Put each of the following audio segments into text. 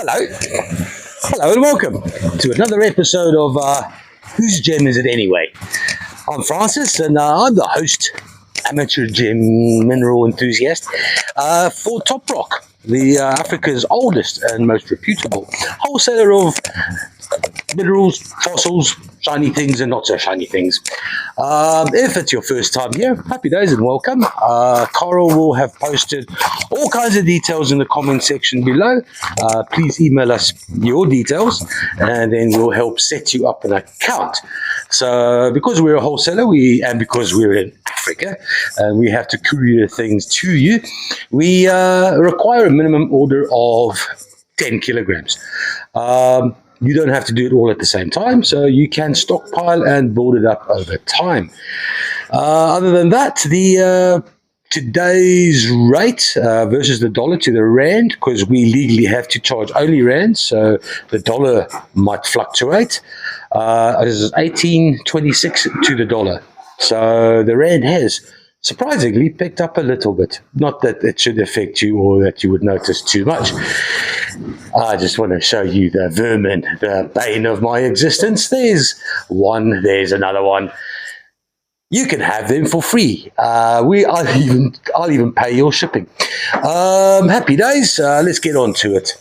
Hello. Hello and welcome to another episode of Whose Gem Is It Anyway? I'm Francis and I'm the host, amateur gem mineral enthusiast for Top Rock, the Africa's oldest and most reputable wholesaler of minerals, fossils, shiny things and not so shiny things. If it's your first time here, happy days and welcome. Carl will have posted all kinds of details in the comment section below. Please email us your details and then we'll help set you up an account. So because we're a wholesaler and because we're in Africa and we have to courier things to you, we require a minimum order of 10 kilograms. You don't have to do it all at the same time, so you can stockpile and build it up over time. Other than that, the today's rate versus the dollar to the rand, because we legally have to charge only rand, so the dollar might fluctuate, is 18.26 to the dollar. So the rand has surprisingly picked up a little bit. Not that it should affect you or that you would notice too much. I just want to show you the vermin, the bane of my existence. There's one, there's another one. You can have them for free. I'll even pay your shipping. Happy days. Let's get on to it.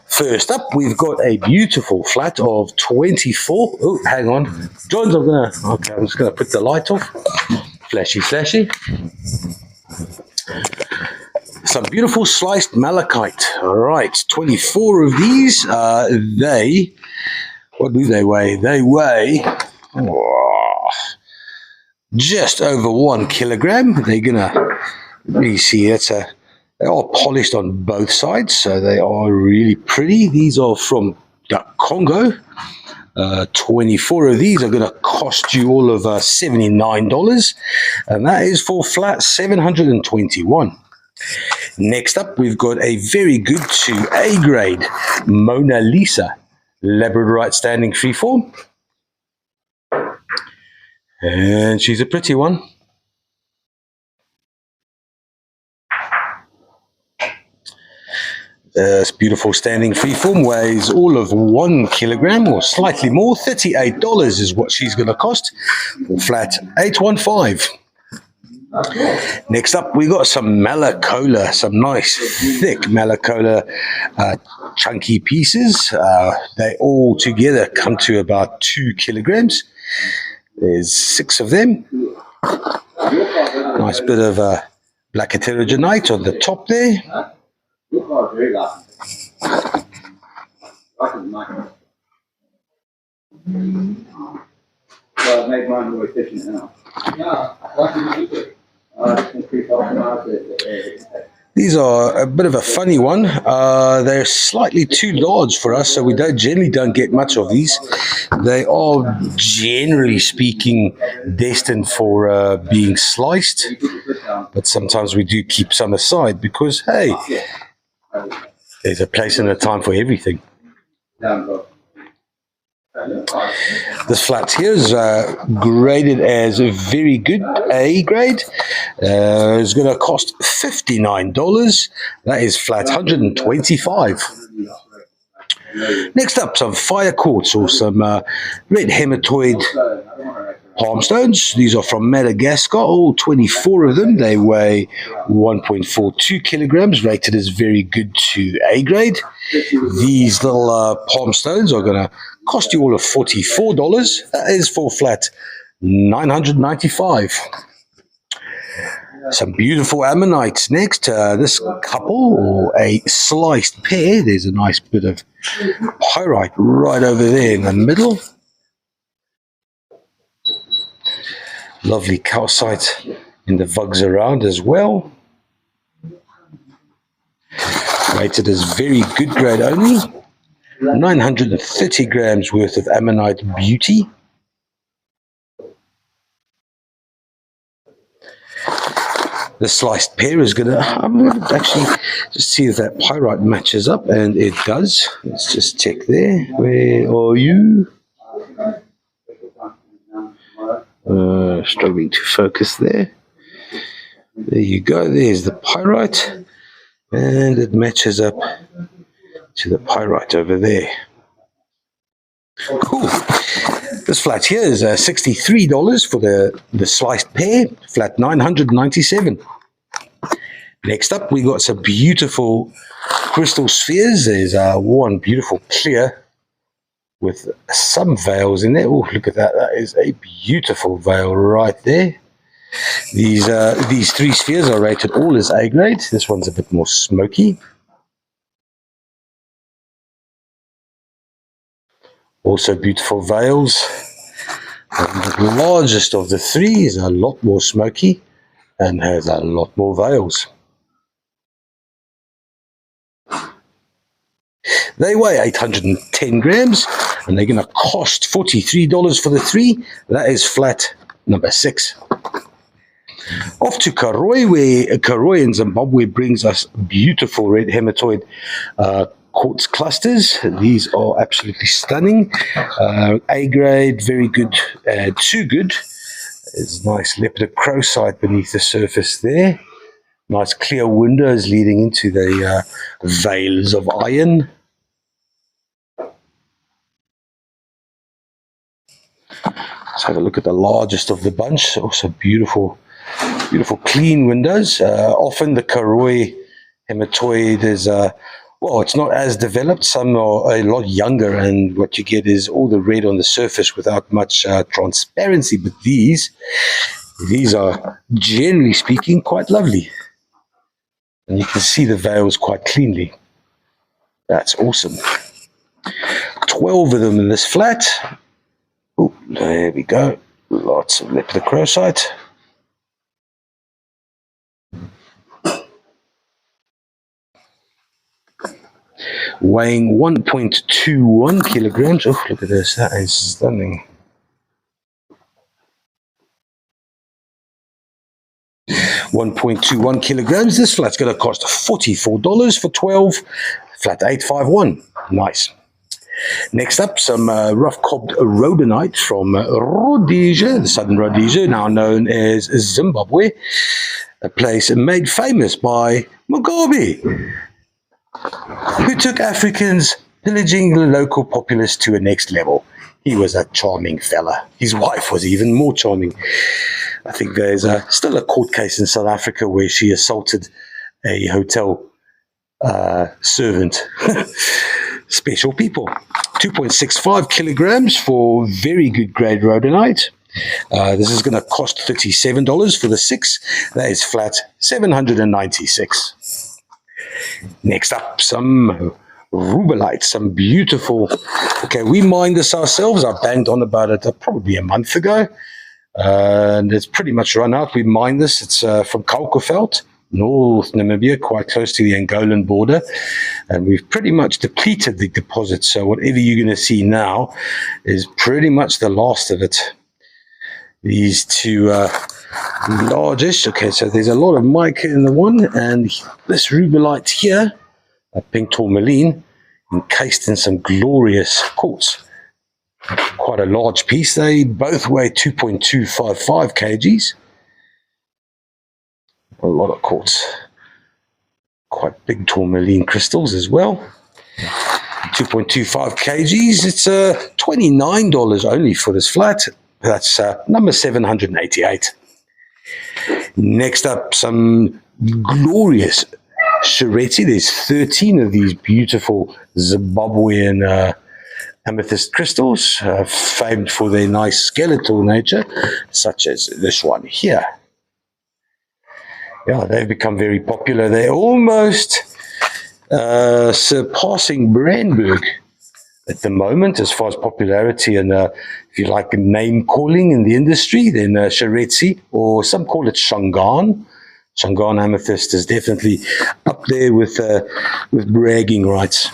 First up, we've got a beautiful flat of 24. Oh, hang on. John's, I'm just going to put the light off. Flashy, flashy. Some beautiful sliced malachite. All right, 24 of these. What do they weigh? They weigh just over 1 kilogram. They're going to, you see, they are polished on both sides, so they are really pretty. These are from the Congo. 24 of these are going to cost you all of $79, and that is for flat 721. Next up, we've got a very good to A grade Mona Lisa labradorite standing freeform, and she's a pretty one. This beautiful standing freeform weighs all of 1 kilogram or slightly more. $38 is what she's going to cost for flat 815. Next up, we got some malacola, some nice thick malacola chunky pieces. They all together come to about 2 kilograms. There's 6 of them. Nice bit of black heterogenite on the top there. Make mine more efficient now. These are a bit of a funny one. They're slightly too large for us, so we generally don't get much of these. They are, generally speaking, destined for being sliced, but sometimes we do keep some aside because, hey, there's a place and a time for everything. This flat here is graded as a very good A grade. It's going to cost $59. That is flat 125. Next up, some fire quartz or some red hematoid palmstones. These are from Madagascar, all 24 of them. They weigh 1.42 kilograms, rated as very good to A grade. These little palmstones are going to cost you all of $44. That is for flat 995. Some beautiful ammonites next. This couple, or a sliced pair, there's a nice bit of pyrite right over there in the middle. Lovely calcite in the vugs around as well. Rated as very good grade only. 930 grams worth of ammonite beauty. The sliced pear is going to, I'm going to actually just see if that pyrite matches up, and it does. Let's just check there. Where are you? Struggling to focus there. There you go. There's the pyrite, and it matches up to the pyrite over there. Cool. This flat here is $63 for the sliced pear, flat 997. Next up, we got some beautiful crystal spheres. There's one beautiful clear with some veils in there. Oh, look at that. That is a beautiful veil right there. These three spheres are rated all as A grade. This one's a bit more smoky. Also beautiful veils. And the largest of the three is a lot more smoky and has a lot more veils. They weigh 810 grams and they're going to cost $43 for the three. That is flat number 6. Off to Karoi, where Karoi in Zimbabwe brings us beautiful red hematoid quartz clusters. These are absolutely stunning. A grade, very good, too good. There's nice lepidocrocite beneath the surface there. Nice clear windows leading into the veils of iron. Let's have a look at the largest of the bunch. Also beautiful clean windows. Often the Karoi hematoid is well, it's not as developed. Some are a lot younger, and what you get is all the red on the surface without much transparency. But these are, generally speaking, quite lovely. And you can see the veils quite cleanly. That's awesome. 12 of them in this flat. Oh, there we go. Lots of lepidocrocite. Weighing 1.21 kilograms. Oh, look at this. That is stunning. 1.21 kilograms. This flat's going to cost $44 for 12. Flat 851. Nice. Next up, some rough cobbed rhodonite from Rhodesia, the southern Rhodesia, now known as Zimbabwe, a place made famous by Mugabe, who took Africans pillaging the local populace to a next level. He was a charming fella. His wife was even more charming. I think there's still a court case in South Africa where she assaulted a hotel servant. Special people. 2.65 kilograms for very good grade rhodonite. This is going to cost $37 for the 6. That is flat 796. Next up, some rubellite, some beautiful. Okay, we mined this ourselves. I banged on about it probably a month ago. And it's pretty much run out. We mined this. It's from Kalkofeld, North Namibia, quite close to the Angolan border. And we've pretty much depleted the deposit. So whatever you're going to see now is pretty much the last of it. These two largest. Okay, so there's a lot of mica in the one. And this rubellite here, a pink tourmaline, encased in some glorious quartz. Quite a large piece. They both weigh 2.255 kgs. A lot of quartz. Quite big tourmaline crystals as well. 2.25 kgs. It's $29 only for this flat. That's number 788. Next up, some glorious rarities. There's 13 of these beautiful Zimbabwean amethyst crystals, famed for their nice skeletal nature, such as this one here. Yeah, they've become very popular. They're almost surpassing Brandberg at the moment as far as popularity and, if you like, name calling in the industry, then Sharetsi, or some call it Shangan. Shangan amethyst is definitely up there with bragging rights.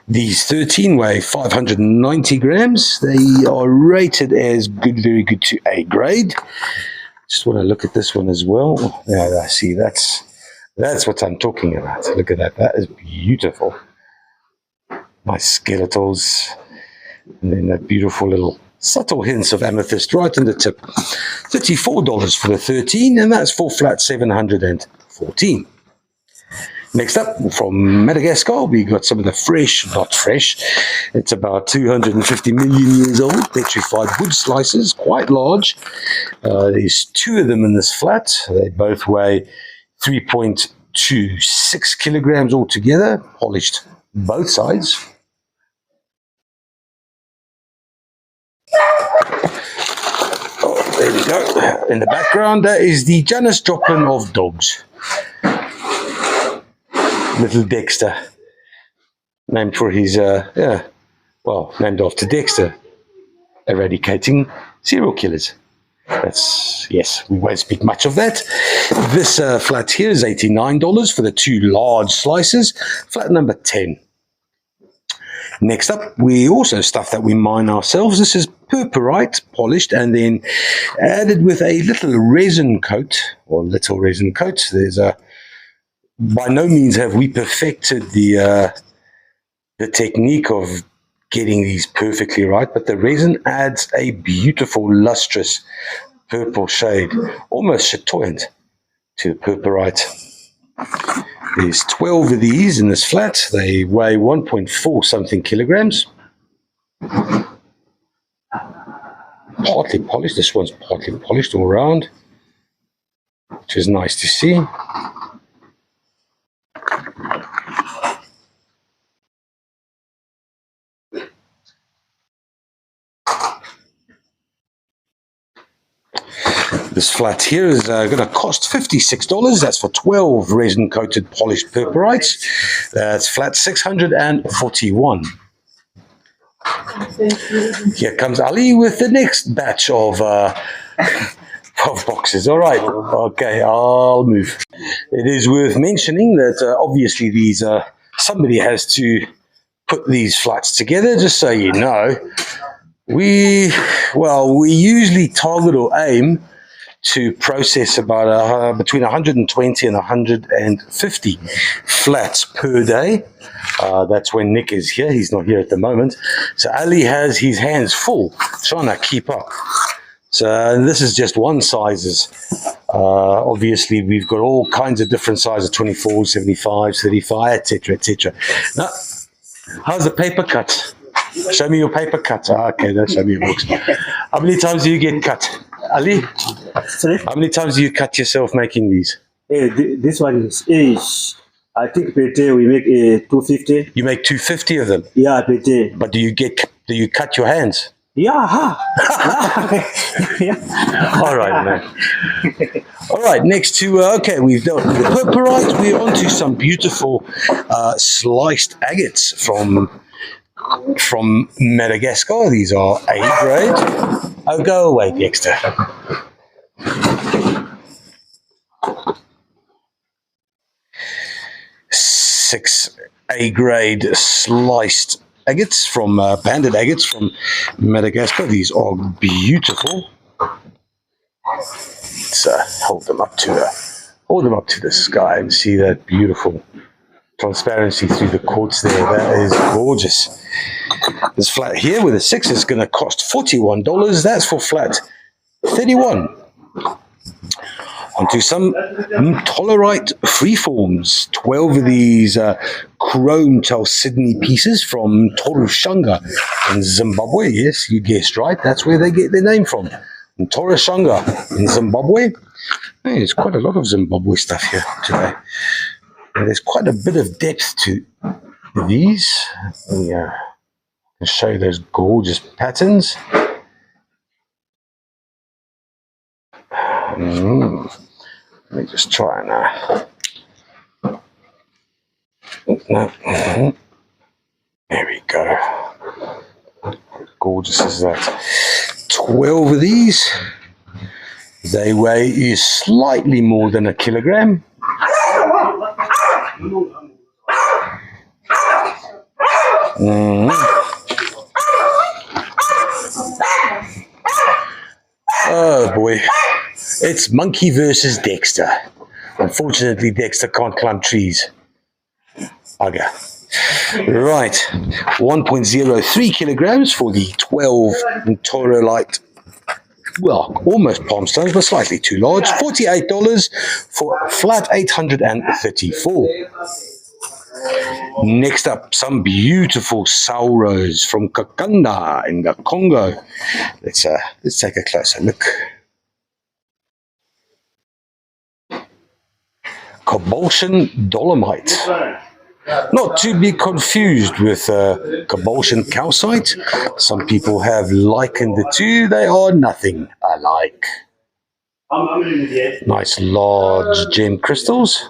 These 13 weigh 590 grams. They are rated as good, very good to A grade. Just want to look at this one as well. Yeah, I see. That's what I'm talking about. Look at that. That is beautiful. Nice skeletals. And then that beautiful little subtle hints of amethyst right in the tip. $34 for the 13, and that's for flat 714. Next up, from Madagascar, we got some of the fresh, not fresh, it's about 250 million years old, petrified wood slices, quite large. There's two of them in this flat. They both weigh 3.26 kilograms altogether, polished both sides. There we go. In the background, that is the Janus Joplin of dogs. Little Dexter. Named for his, named after Dexter. Eradicating serial killers. That's, yes, we won't speak much of that. This flat here is $89 for the two large slices. Flat number 10. Next up, we also stuff that we mine ourselves. This is purpurite, polished, and then added with a little resin coat. There's a, by no means have we perfected the technique of getting these perfectly right, but the resin adds a beautiful, lustrous purple shade, almost chatoyant to the purpurite. There's 12 of these in this flat. They weigh 1.4 something kilograms. Partly polished. This one's partly polished all around, which is nice to see. This flat here is going to cost $56. That's for 12 resin-coated polished purpurites. That's flat 641. Here comes Ali with the next batch of boxes. All right. Okay, I'll move. It is worth mentioning that obviously these somebody has to put these flats together. Just so you know, we usually target or aim to process about between 120 and 150 flats per day. That's when Nick is here. He's not here at the moment. So Ali has his hands full trying to keep up. So this is just one sizes. Obviously, we've got all kinds of different sizes, 24, 75, 35, etc., etc. Now, how's the paper cut? Show me your paper cut. Okay, don't show me your books. How many times do you get cut? Ali? Sorry? How many times do you cut yourself making these? This one is, I think per day we make 250. You make 250 of them? Yeah, per day. But do you cut your hands? Yeah. Yeah. All right, man. All right, next to, we've done the purpurite. We're on to some beautiful sliced agates from Madagascar. These are A grade. Oh, go away, Dexter. Six A grade sliced agates from banded agates from Madagascar. These are beautiful. Let's hold them up to the sky and see that beautiful transparency through the quartz there. That is gorgeous. This flat here with a 6 is going to cost $41. That's for flat 31. Onto some tolerite freeforms. 12 of these chrome chalcedony pieces from Torushanga in Zimbabwe. Yes, you guessed right. That's where they get their name from. Torushanga in Zimbabwe. Hey, there's quite a lot of Zimbabwe stuff here today. And there's quite a bit of depth to these. Yeah, I'll show you those gorgeous patterns. Let me just try now. No. There we go. How gorgeous is that? 12 of these. They weigh slightly more than a kilogram. Oh boy, it's Monkey versus Dexter. Unfortunately, Dexter can't climb trees. Bugger. Right, 1.03 kilograms for the 12 Torolite. Well, almost palmstones, but slightly too large. $48 for flat 834. Next up, some beautiful sauros from Kakanda in the Congo. Let's take a closer look. Cabochon dolomite. Not to be confused with Cabochon calcite. Some people have likened the two. They are nothing alike. Nice large gem crystals.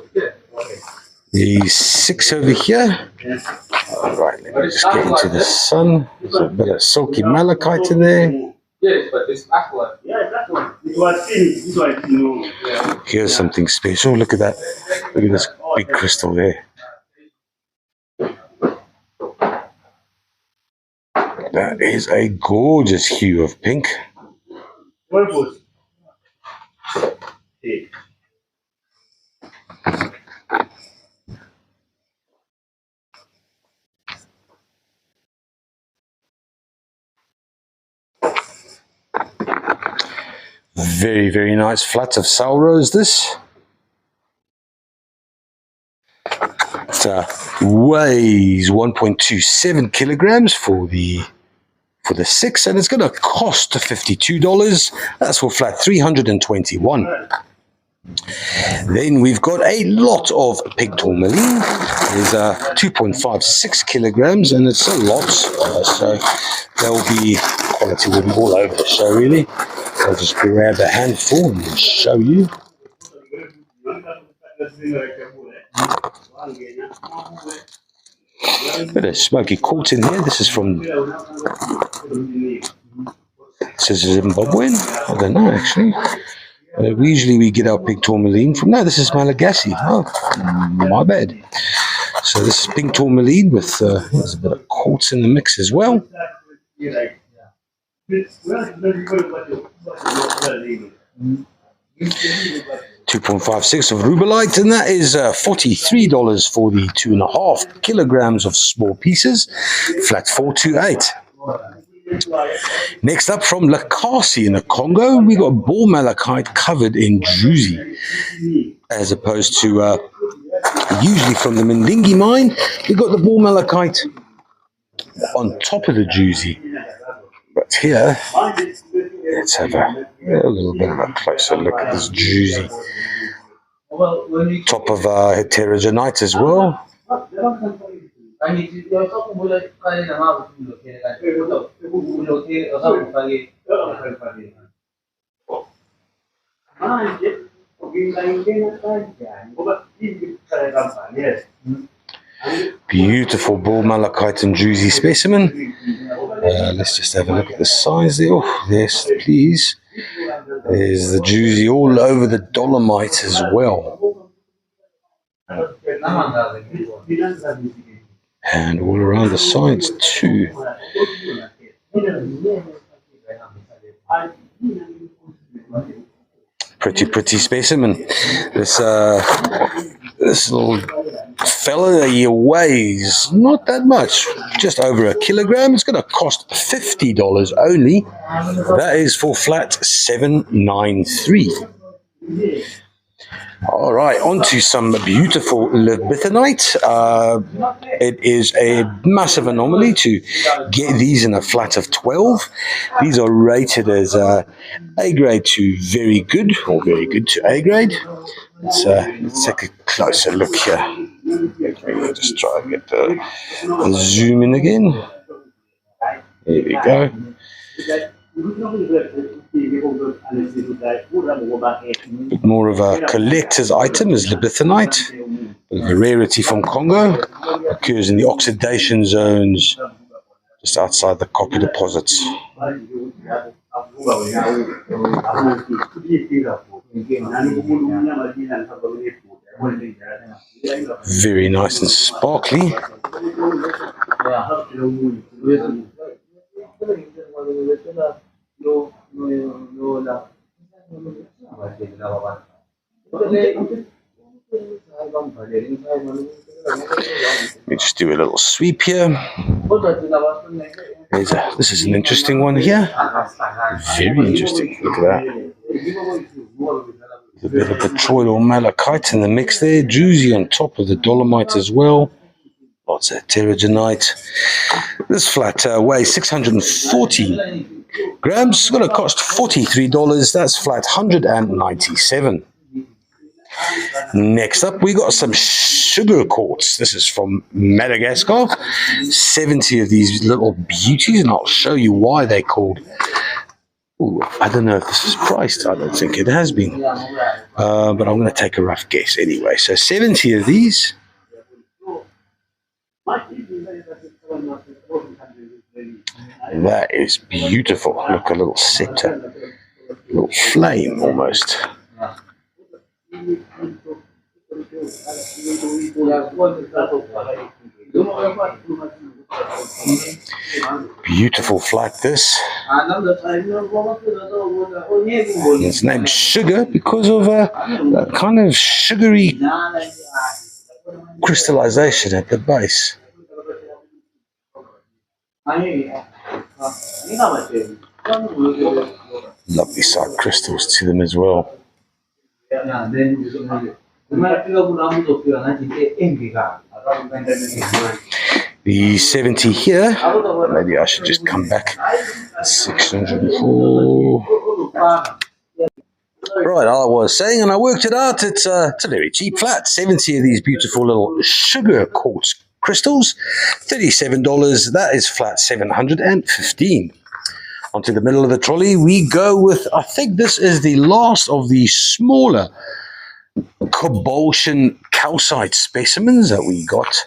These 6 over here. Alright, let me just get into the sun. There's a bit of silky malachite in there. Yes, but this black one. Yeah, black one. This one, Here's something special. Look at that. Look at this big crystal there. That is a gorgeous hue of pink. Very, very nice flats of Sauros, this. It weighs 1.27 kilograms for the 6, and it's going to cost $52. That's for flat 321. Then we've got a lot of pig tourmaline. There's 2.56 kilograms, and it's a lot, so there'll be quality wood all over the show, really. I'll just grab a handful and show you. Bit of smoky quartz in here. This is from Zimbabwean. I don't know, actually. Usually we get our pink tourmaline from, no, this is Malagasy. Oh, my bad. So this is pink tourmaline with, there's a bit of quartz in the mix as well. 2.56 of rubellite, and that is $43 for the 2.5 kilograms of small pieces, flat 428. Next up, from Lakasi in the Congo, we got ball malachite covered in druzy, as opposed to usually from the Mendingi mine, we got the ball malachite on top of the druzy. But here, let's have a little bit of a closer look at this druzy. Top of heterogenite as well. Beautiful ball malachite and druzy specimen. Let's just have a look at the size there. Oh, yes, please. There's the druzy all over the dolomite as well. And all around the sides too. Pretty specimen. This little fella here weighs not that much, just over a kilogram. It's going to cost $50 only. That is for flat 793. All right, on to some beautiful libethenite. It is a massive anomaly to get these in a flat of 12. These are rated as A grade to very good, or very good to A grade. Let's take a closer look here. Let me just try and get the zoom in again. There we go. Bit more of a collector's item is libethenite, a rarity from Congo. Occurs in the oxidation zones just outside the copper deposits. Very nice and sparkly. Let me just do a little sweep here. This is an interesting one here. Very interesting. Look at that. A bit of petroid or malachite in the mix there. Druzy on top of the dolomite as well. Lots of pteridonite. This flat weighs 640 grams. It's going to cost $43. That's flat 197. Next up, we got some sugar quartz. This is from Madagascar. 70 of these little beauties, and I'll show you why they're called. Ooh, I don't know if this is priced. I don't think it has been. But I'm going to take a rough guess anyway. So 70 of these. That is beautiful. Look, a little scepter. A little flame almost. Beautiful flat this. It's named sugar because of a kind of sugary crystallization at the base. Lovely side crystals to them as well. The 70 here, maybe I should just come back. 604. Right, I was saying, and I worked it out, it's a very cheap flat. 70 of these beautiful little sugar quartz crystals, $37. That is flat 715. Onto the middle of the trolley, we go with, I think this is the last of the smaller cobultion calcite specimens that we got.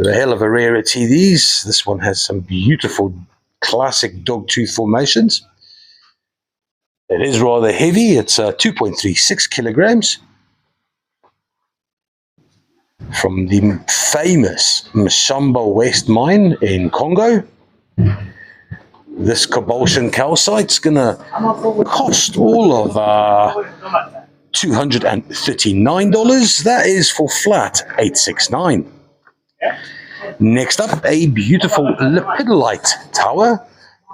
A hell of a rarity these. This one has some beautiful classic dogtooth formations. It is rather heavy. It's 2.36 kilograms. From the famous Mshamba West mine in Congo. This cobultion calcite's going to cost all of $239. That is for flat 869. Next up, a beautiful lepidolite tower.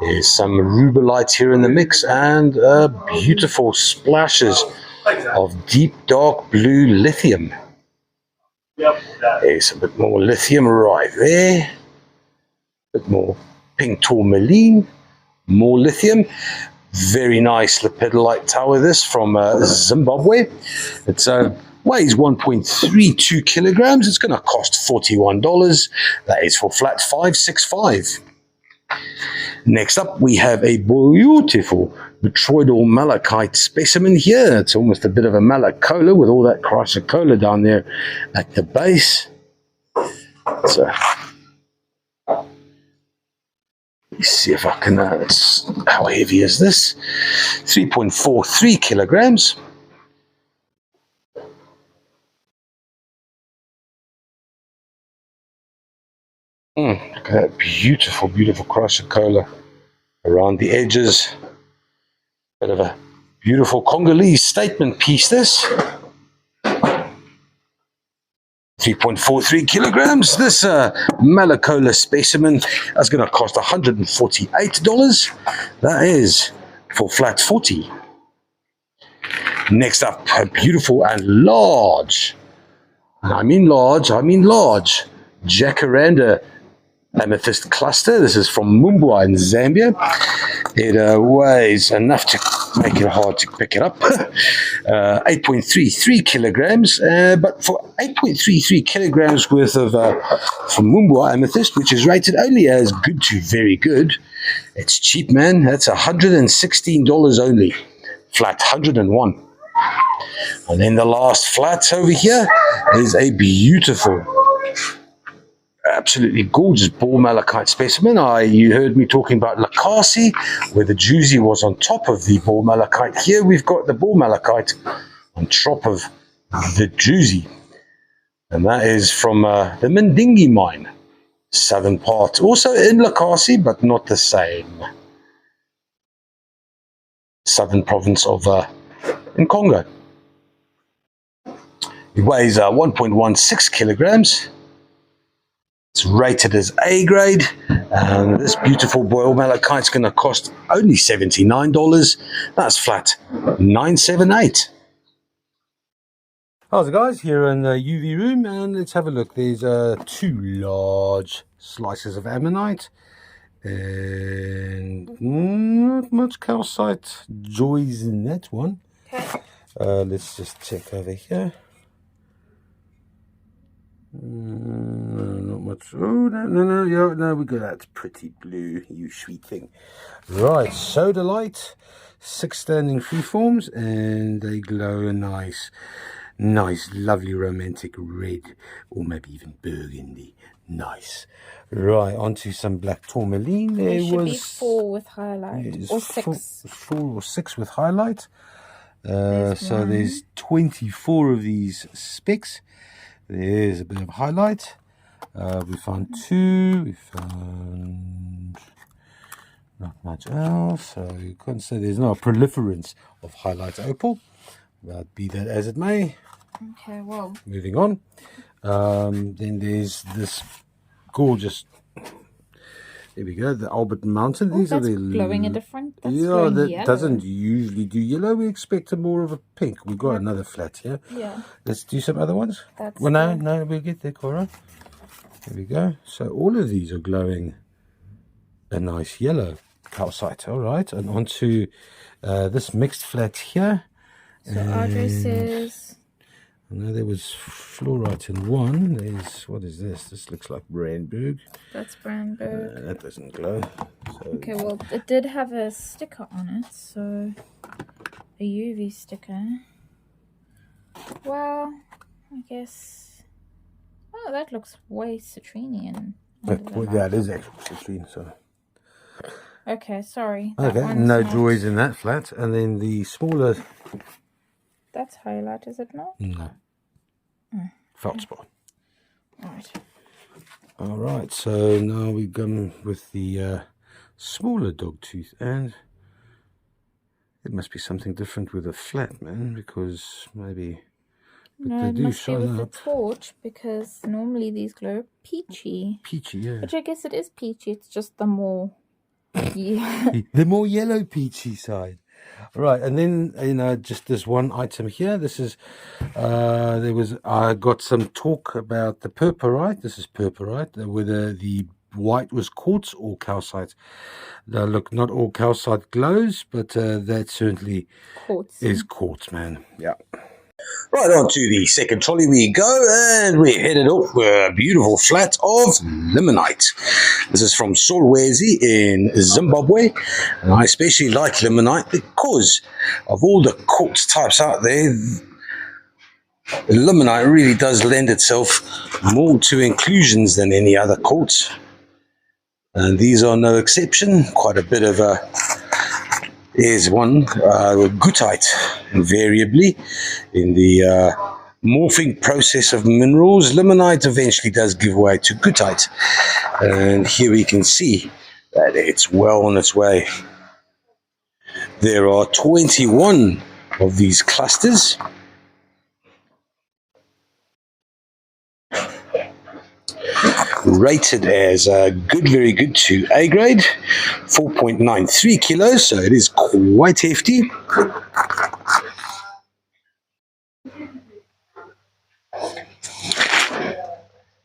There's some rubellite here in the mix and beautiful splashes of deep dark blue lithium. There's a bit more lithium right there. A bit more pink tourmaline. More lithium. Very nice lepidolite tower this from Zimbabwe. It's weighs 1.32 kilograms. It's going to cost $41. That is for flat 565. Next up, we have a beautiful botryoidal malachite specimen here. It's almost a bit of a malacola with all that chrysocolla down there at the base. So, let's see if I can, how heavy is this? 3.43 kilograms. Look at that beautiful, beautiful chrysocolla around the edges. Bit of a beautiful Congolese statement piece this. 3.43 kilograms. This malacola specimen is going to cost $148. That is for flat 40. Next up, a beautiful and large, and I mean large, jacaranda amethyst cluster. This is from Mumbwa in Zambia. It weighs enough to make it hard to pick it up. 8.33 kilograms. But for 8.33 kilograms worth of from Mumbwa amethyst, which is rated only as good to very good, it's cheap, man. That's $116 only. Flat 101. And then the last flat over here is a beautiful, absolutely gorgeous ball malachite specimen. You heard me talking about Lakasi, where the Druzy was on top of the ball malachite. Here we've got the ball malachite on top of the Druzy. And that is from the Mendingi mine. southern part. Also in Lakasi, but not the same. Southern province of in Congo. It weighs 1.16 kilograms. It's rated as A grade. This beautiful boiled malachite's going to cost only $79. That's flat 978. How's it, guys? Here in the UV room, and let's have a look. There's 2 large slices of ammonite and not much calcite joys in that one. Okay. Let's just check over here. Not much. Oh, no, we got that pretty blue, you sweet thing. Right, sodalite, 6 standing freeforms, and they glow a nice, lovely romantic red, or maybe even burgundy. Nice. Right, onto some black tourmaline. There should be 4 with highlight, or 6. 4 or 6 with highlight. So there's 24 of these specks. There's a bit of highlight. We found 2. We found not much else. So you can't say there's no proliferance of highlight opal. But be that as it may. Okay, well. Moving on. Then there's this gorgeous. There we go, the Albert Mountain. Oh, these are the glowing a different. That's yeah, that yellow. doesn't usually do yellow. We expect more of a pink. We've got another flat here. Yeah. Let's do some other ones. That's well, no, we'll get there, Cora. There we go. So all of these are glowing a nice yellow calcite. All right, and onto this mixed flat here. So Audrey says. I know there was fluorite in one. There's, what is this? This looks like Brandberg. That's Brandberg. That doesn't glow. So. Okay, well, it did have a sticker on it, so a UV sticker. Well, I guess. Oh, that looks way citrinian. That is actual citrine, so. Okay, sorry. Okay, no joys in that flat. And then the smaller. That's highlight, is it not? No. Feldspar. All right, so now we come with the smaller dog tooth, and it must be something different with a flat, man, because maybe no, it must be with the torch, because normally these glow peachy. Peachy, yeah. Which I guess it is peachy, it's just the more the more yellow peachy side. Right, and then just this one item here. This is I got some talk about the purpurite. This is purpurite, whether the white was quartz or calcite. Now, look, not all calcite glows, but that certainly is quartz, man. Yeah. Right, on to the second trolley we go, and we're headed up with a beautiful flat of limonite. This is from Solwezi in Zimbabwe, and I especially like limonite because of all the quartz types out there. Limonite really does lend itself more to inclusions than any other quartz, and these are no exception. Quite a bit of a There's one, goethite, invariably. In the morphing process of minerals, limonite eventually does give way to goethite. And here we can see that it's well on its way. There are 21 of these clusters. Rated as good, very good to A grade, 4.93 kilos, so it is quite hefty.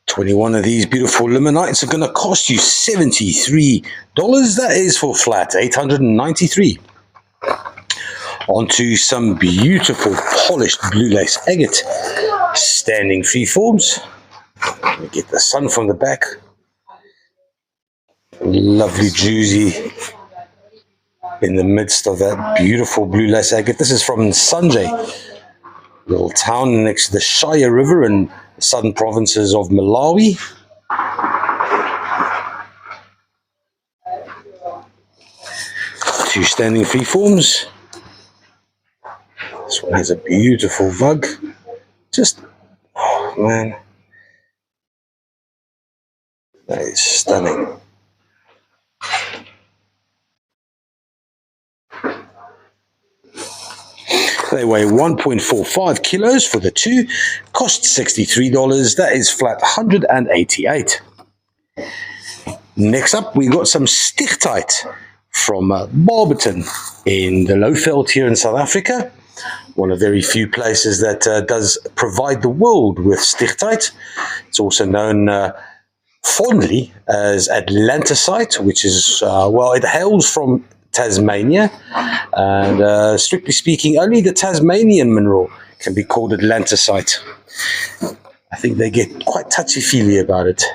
$21 of these beautiful limonites are going to cost you $73. That is for flat $893. Onto some beautiful polished blue lace agate, standing freeforms. Let me get the sun from the back. Lovely juicy in the midst of that beautiful blue lace agate. This is from Sanjay, little town next to the Shire River in the southern provinces of Malawi. Two standing freeforms. This one has a beautiful vug. Just, oh man. That is stunning. They weigh 1.45 kilos for the two, cost $63. That is flat 188. Next up, we got some stichtite from Barberton in the Lowveld here in South Africa. One of very few places that does provide the world with stichtite. It's also known fondly as Atlanticite, which is, well, it hails from Tasmania, and strictly speaking, only the Tasmanian mineral can be called Atlanticite. I think they get quite touchy-feely about it.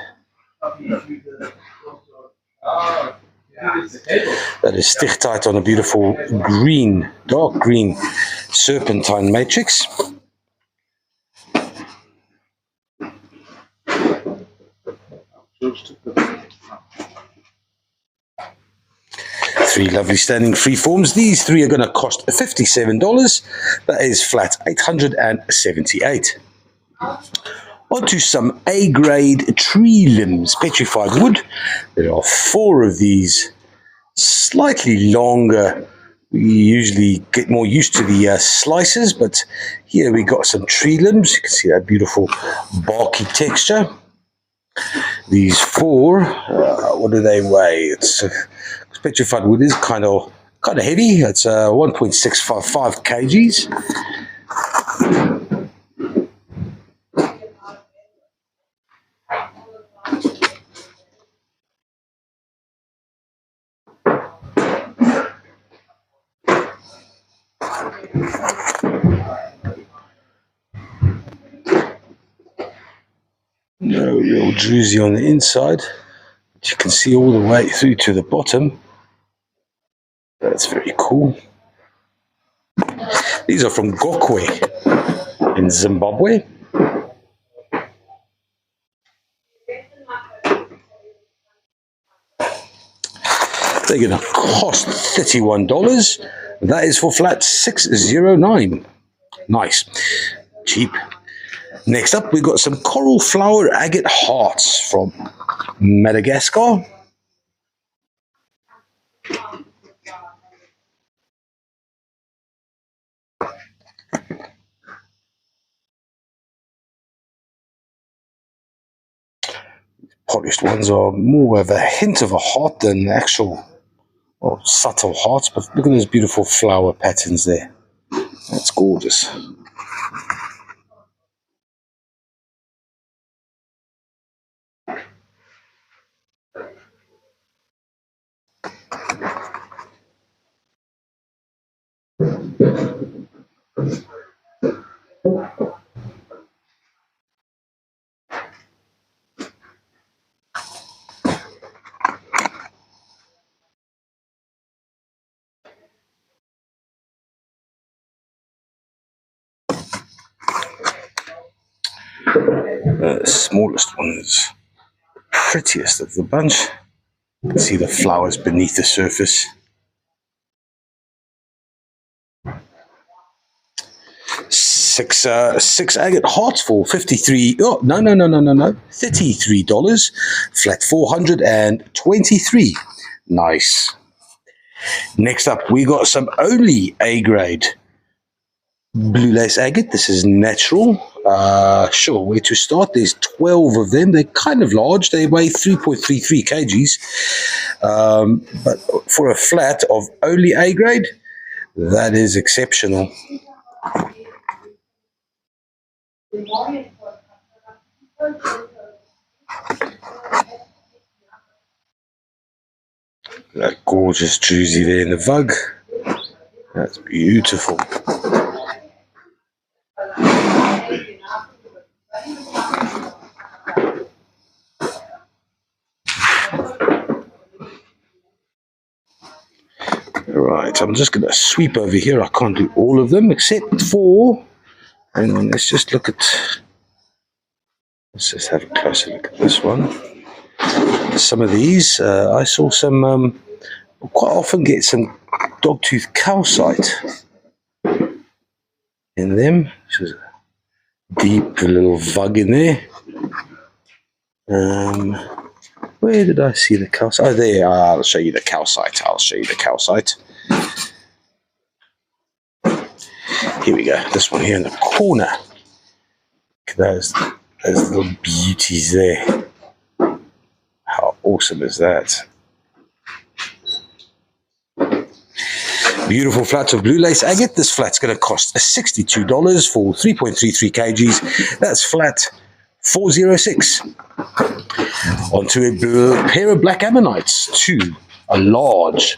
That is stichtite on a beautiful green, dark green serpentine matrix. Three lovely standing free forms. These three are going to cost $57. That is flat 878. Onto some A-grade tree limbs, petrified wood. There are four of these, slightly longer. We usually get more used to the slices, but here we got some tree limbs. You can see that beautiful barky texture. These four, what do they weigh? It's petrified wood is kind of heavy. It's 1.655 kgs. No real druzy on the inside, but you can see all the way through to the bottom. That's very cool. These are from Gokwe in Zimbabwe. They're going to cost $31. That is for flat 609. Nice. Cheap. Next up, we've got some coral flower agate hearts from Madagascar. Polished ones are more of a hint of a heart than actual, well, subtle hearts, but look at those beautiful flower patterns there. That's gorgeous. The smallest one is the prettiest of the bunch. You can see the flowers beneath the surface. Six agate hearts for 53. Oh, no, $33. Flat 423. Nice. Next up, we got some only A-grade blue lace agate. This is natural. Sure, where to start? There's 12 of them. They're kind of large. They weigh 3.33 kgs. But for a flat of only A-grade, that is exceptional. That gorgeous druzy there in the vug. That's beautiful. Right, I'm just going to sweep over here. I can't do all of them except for, hang on, let's just have a closer look at this one. Some of these, I saw some, quite often get some dogtooth calcite in them, which is a deep little vug in there. Where did I see the calcite? Oh, there. I'll show you the calcite. Here we go. This one here in the corner. Look at those little beauties there. How awesome is that? Beautiful flats of blue lace agate. This flat's going to cost $62 for 3.33 kgs. That's flat 406. Onto a pair of black ammonites. A large,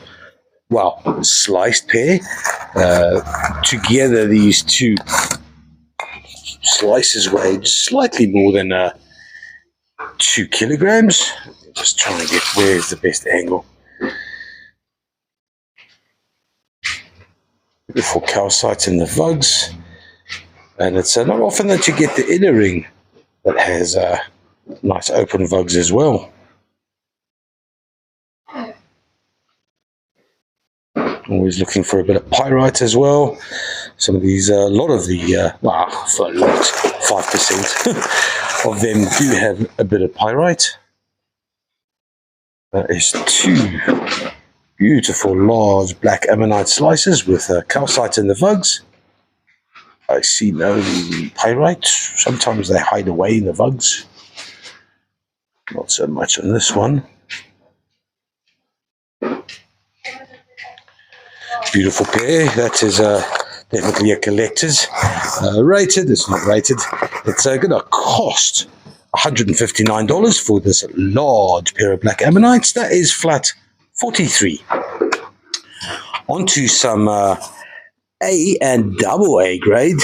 well, sliced pair. Together, these two slices weigh slightly more than 2 kilograms. Just trying to get where's the best angle. Beautiful calcite in the vugs, and it's not often that you get the inner ring that has nice open vugs as well. Always looking for a bit of pyrite as well. Some of these, a lot of the, well, for a lot, 5% of them do have a bit of pyrite. That is 2 beautiful large black ammonite slices with calcite in the vugs. I see no pyrite. Sometimes they hide away in the vugs. Not so much on this one. Beautiful pair. That is definitely a collector's. Rated. It's not rated. It's going to cost $159 for this large pair of black ammonites. That is flat 43. Onto some A and double A grade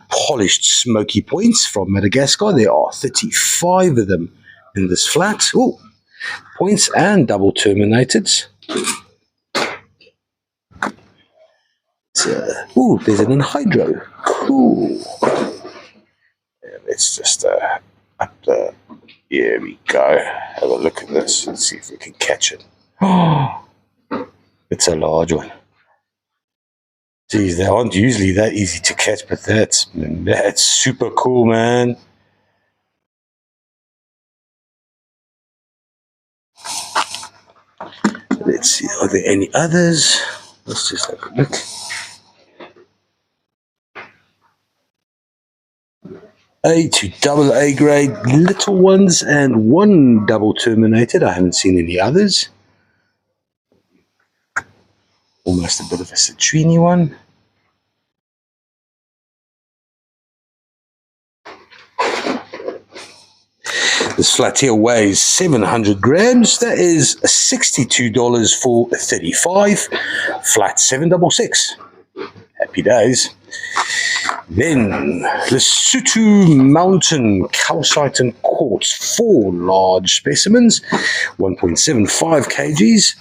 polished Smoky points from Madagascar. There are 35 of them in this flat. Ooh, points and double terminated. Ooh, there's an anhydro. Cool. Yeah, let's just up the. Here we go. Have a look at this and see if we can catch it. Oh, it's a large one. Geez, they aren't usually that easy to catch, but that's super cool, man. Let's see, are there any others? Let's just have a look. A to double A grade little ones and 1 double terminated. I haven't seen any others. Almost a bit of a citrine one. This flat here weighs 700 grams. That is $62 for 35. Flat 766. Happy days. Then Lesotho Mountain Calcite and Quartz. 4 large specimens. 1.75 kgs.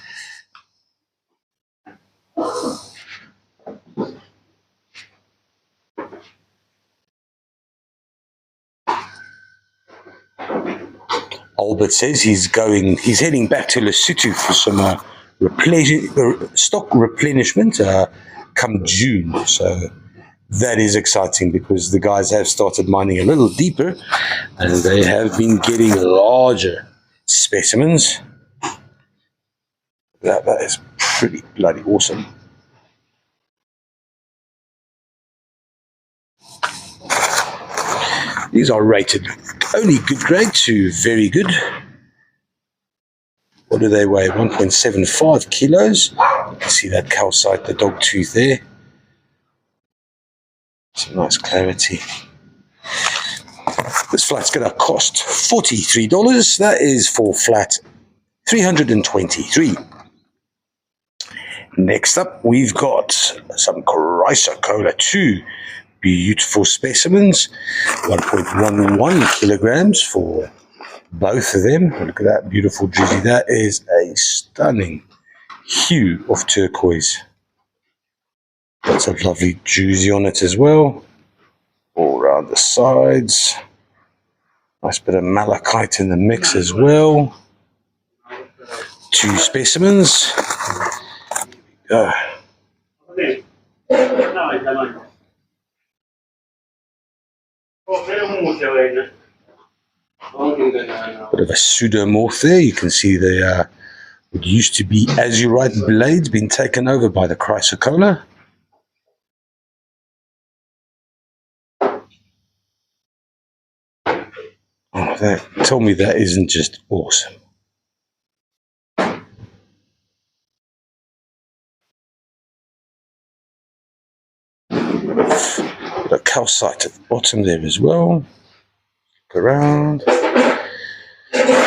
Albert says he's heading back to Lesotho for some stock replenishment come June. So that is exciting because the guys have started mining a little deeper and they have been getting larger specimens. That is pretty bloody awesome. These are rated only good grade to very good. What do they weigh? 1.75 kilos. You can see that calcite, the dog tooth there. Some nice clarity. This flat's going to cost $43. That is for flat 323. Next up, we've got some chrysocolla 2. Beautiful specimens, 1.11 kilograms for both of them. Look at that beautiful drizzy. That is a stunning hue of turquoise. Got some lovely juicy on it as well. All around the sides. Nice bit of malachite in the mix as well. 2 specimens. Here we go. Bit of a pseudomorph there. You can see the what used to be azurite blades being taken over by the chrysocolla. Oh, tell me that isn't just awesome. Got a calcite at the bottom there as well. Look around.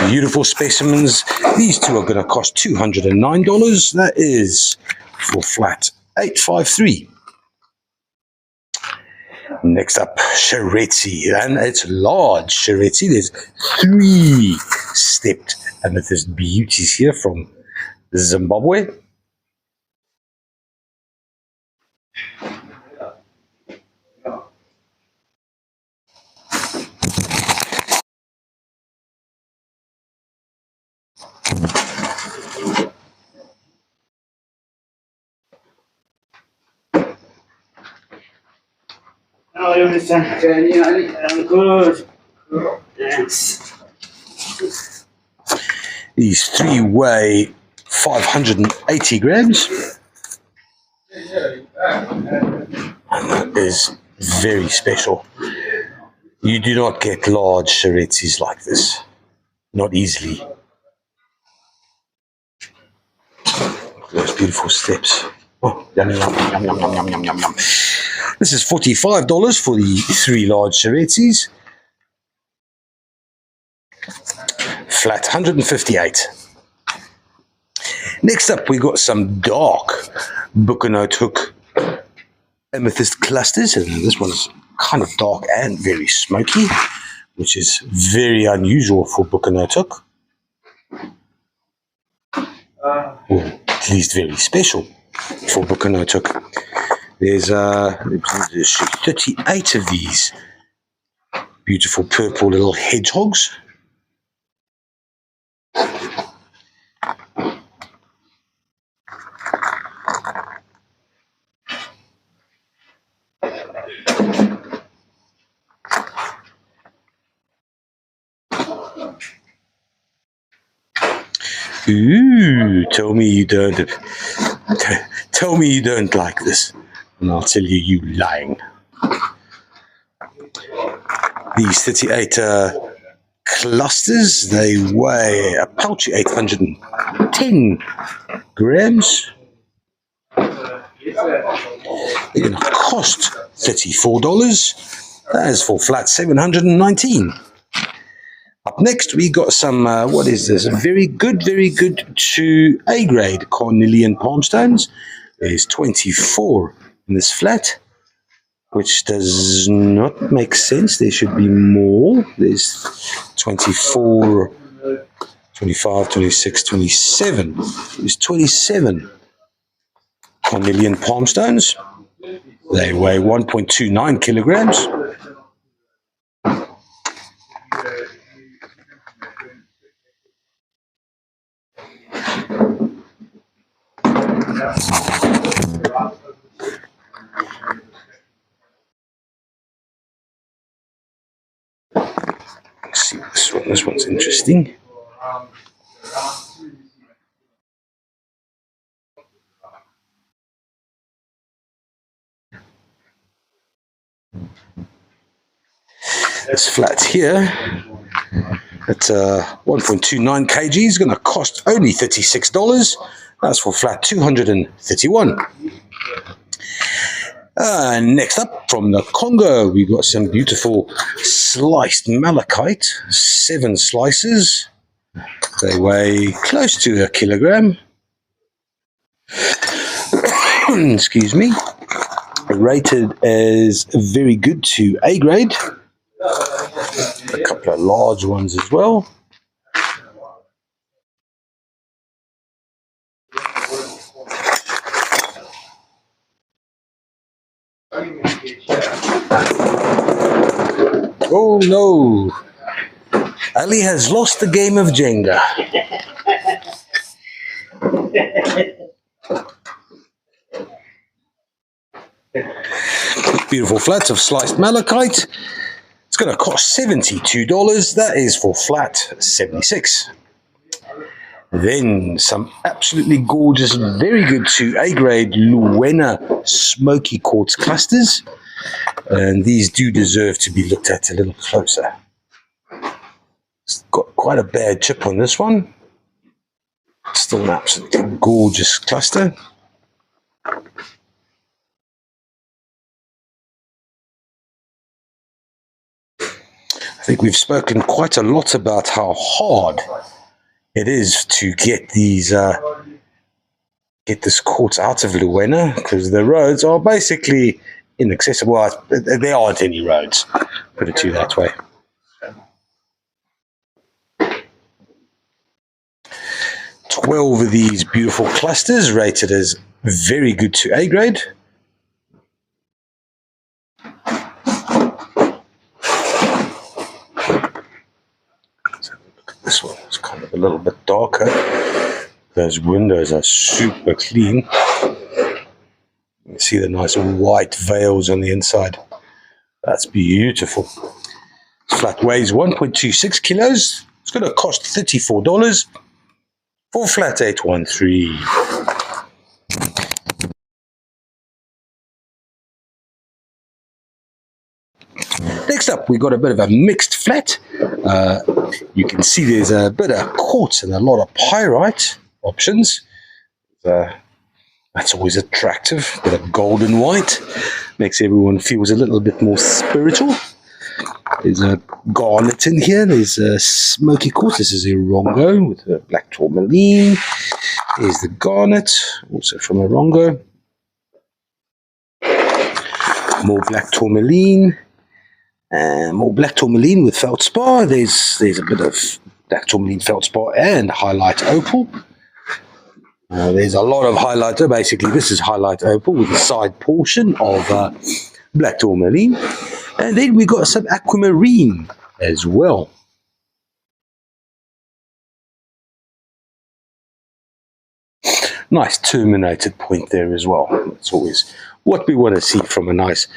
Beautiful specimens. These two are going to cost $209. That is for flat 853. Next up, Shareti, and it's large Shareti. There's 3 stepped amethyst beauties here from Zimbabwe. Hello, Mr. I'm good. Thanks. These 3 weigh 580 grams. And that is very special. You do not get large Sharetis like this. Not easily. Those beautiful steps. Oh, yum, yum, yum, yum, yum, yum, yum, yum, yum. This is $45 for the 3 large Sharetis. Flat 158. Next up, we got some dark Bucanote hook amethyst clusters, and this one's kind of dark and very smoky, which is very unusual for Bucanote hook. Or at least very special for Bucanote hook. There's 38 of these beautiful purple little hedgehogs. Ooh, tell me you don't like this, and I'll tell you, you lying. These 38 clusters, they weigh a paltry 810 grams. They're going to cost $34. That is for flat 719. Up next, we got some, what is this? Very good to A-grade cornelian palmstones. There's 24 in this flat, which does not make sense. There should be more. There's 24, 25, 26, 27. There's 27 cornelian palmstones. They weigh 1.29 kilograms. Let's see this one. This one's interesting. This flat here at 1.29 kg is going to cost only $36. That's for flat 231. Next up, from the Congo, we got some beautiful sliced malachite, 7 slices. They weigh close to a kilogram. Excuse me. Rated as very good to A grade. A couple of large ones as well. Oh no! Ali has lost the game of Jenga. Beautiful flats of sliced malachite. It's going to cost $72. That is for flat 76. Then some absolutely gorgeous, very good to A-grade Luena Smoky quartz clusters. And these do deserve to be looked at a little closer. It's got quite a bad chip on this one. Still an absolutely gorgeous cluster. I think we've spoken quite a lot about how hard it is to get these get this quartz out of Luena, because the roads are basically inaccessible. Well, there aren't any roads, put it to you that way. Twelve of these beautiful clusters rated as very good to A grade. This one is kind of a little bit darker. Those windows are super clean. You see the nice white veils on the inside. That's beautiful. This flat weighs 1.26 kilos. It's going to cost $34 for flat 813. Next up, we got a bit of a mixed flat. You can see there's a bit of quartz and a lot of pyrite options. That's always attractive. A bit of gold and white. Makes everyone feels a little bit more spiritual. There's a garnet in here. There's a smoky quartz. This is a rongo with a black tourmaline. There's the garnet, also from a rongo. More black tourmaline. More black tourmaline with feldspar. There's a bit of black tourmaline, feldspar, and highlight opal. There's a lot of highlight. Basically, this is highlight opal with the side portion of black tourmaline. And then we got some aquamarine as well. Nice terminated point there as well. That's always what we want to see from a nice,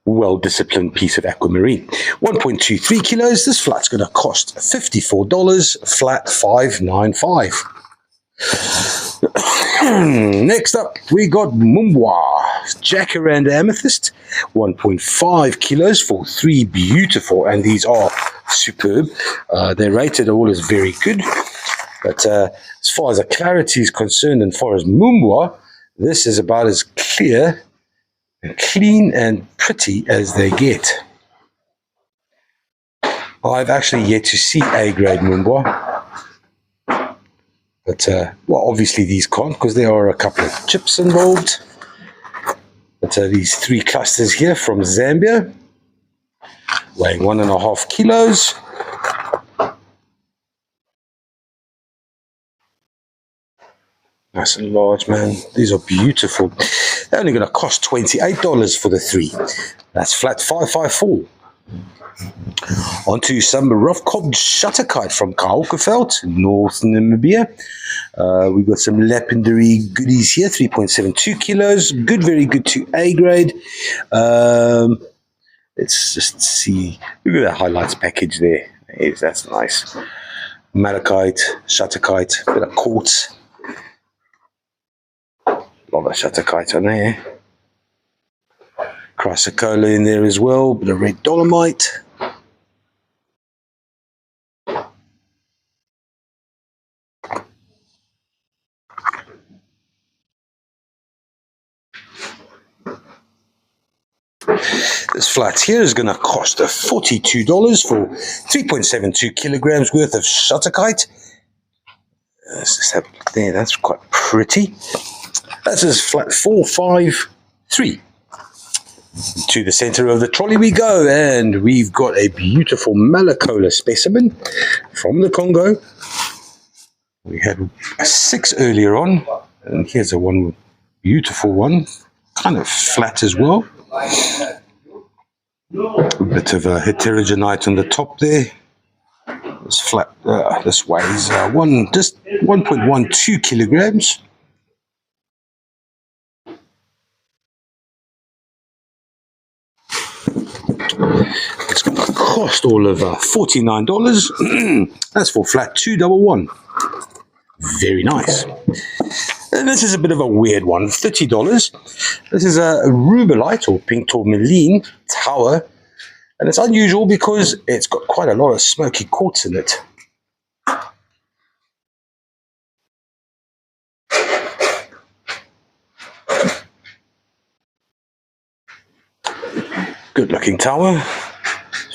well-disciplined piece of aquamarine. 1.23 kilos. This flat's going to cost $54, flat 595. Next up, we got Mumbwa, Jacaranda Amethyst, 1.5 kilos for 3 beautiful, and these are superb. They're rated all as very good, but as far as the clarity is concerned, and as far as Mumbwa, this is about as clear and clean and pretty as they get. I've actually yet to see A-grade Mumbwa. But, well, obviously these can't, because there are a couple of chips involved. But these 3 clusters here from Zambia, weighing 1.5 kilos. Nice and large, man. These are beautiful. They're only going to cost $28 for the 3. That's flat 554. Onto some rough-cobbed shutterkite from Kaukeveld, North Namibia. We've got some lapidary goodies here, 3.72 kilos. Good, very good to A grade. Let's just see. Look at that highlights package there. Yes, that's nice. Malachite, shutterkite, bit of quartz. A lot of shutterkite on there. Chrysocolla in there as well, bit of red dolomite. This flat here is going to cost $42 for 3.72 kilograms worth of shutterkite. Let's just have a look there. That's quite pretty. That's as flat 453. To the center of the trolley we go, and we've got a beautiful Malacola specimen from the Congo. We had a 6 earlier on, and here's a one, beautiful one, kind of flat as well. A bit of a heterogenite on the top there. This flat, this weighs just 1.12 kilograms. It's going to cost all of $49. That's for flat 211. Very nice. And this is a bit of a weird one, $30. This is a rubellite or pink tourmaline tower. And it's unusual because it's got quite a lot of smoky quartz in it. Good looking tower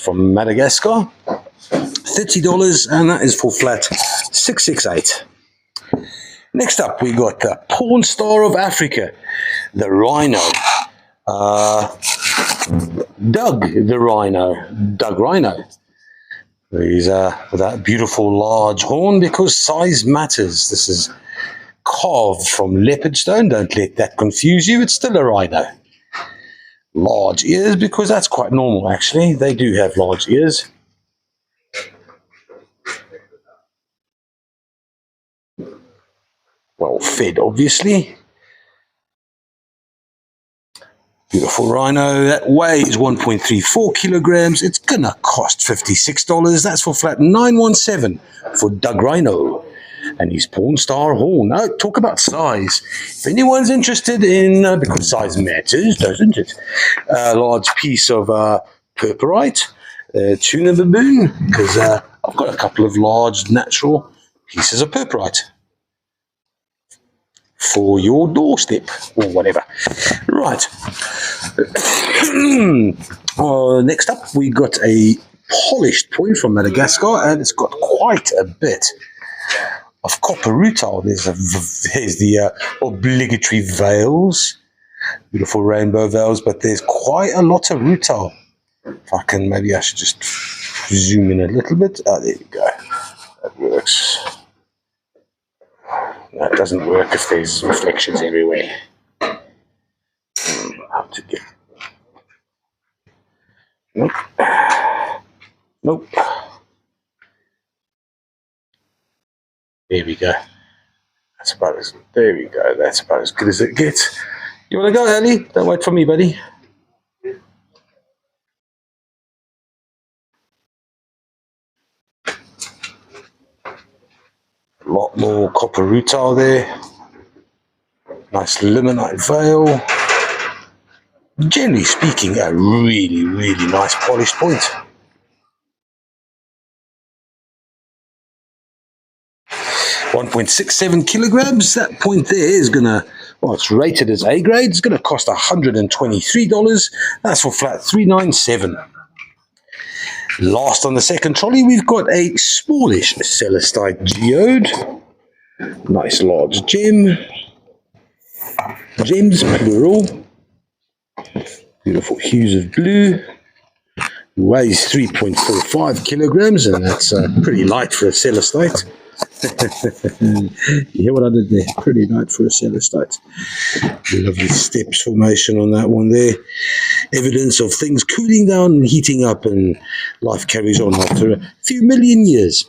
from Madagascar. $30, and that is for flat 668. Next up, we got the porn star of Africa, the rhino. Doug Rhino. He's with that beautiful large horn because size matters. This is carved from leopard stone. Don't let that confuse you. It's still a rhino. Large ears because that's quite normal actually. They do have large ears. Well fed, obviously. Beautiful rhino. That weighs 1.34 kilograms. It's gonna cost $56. That's for flat 917 for Doug Rhino and his porn star horn. Now, talk about size. If anyone's interested in, because size matters, doesn't it? A large piece of purpurite, tuna baboon, because I've got a couple of large natural pieces of purpurite for your doorstep or whatever. Right. Next up, we got a polished point from Madagascar, and it's got quite a bit of copper rutile. There's the obligatory veils, beautiful rainbow veils, but there's quite a lot of rutile. If I can, maybe I should just zoom in a little bit. Oh, there we go. That works. That doesn't work if there's reflections everywhere. How to get? Nope. Nope. There we go. That's about as. There we go. That's about as good as it gets. You want to go, Ellie? Don't wait for me, buddy. A lot more copper rutile there. Nice limonite veil. Generally speaking, a really, really nice polished point. $1.67 kilograms. That point there is gonna, well, it's rated as A grade. It's gonna cost $123. That's for flat 397. Last on the second trolley, we've got a smallish celestite geode. Nice large gem. Gems, plural. Beautiful hues of blue. Weighs 3.45 kilograms, and that's pretty light for a celestite. You hear what I did there? Pretty light for a celestite. Lovely steps formation on that one there. Evidence of things cooling down and heating up, and life carries on after a few million years.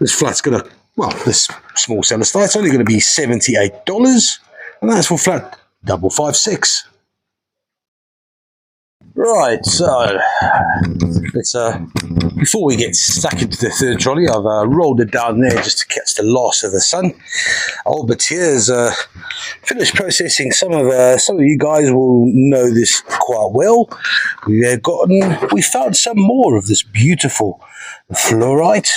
This flat's going to, well, this small celestite's only going to be $78, and that's for flat 556. Right, so let's before we get stuck into the third trolley, I've rolled it down there just to catch the last of the sun. Albert here has finished processing some of you guys will know this quite well. We found some more of this beautiful fluorite.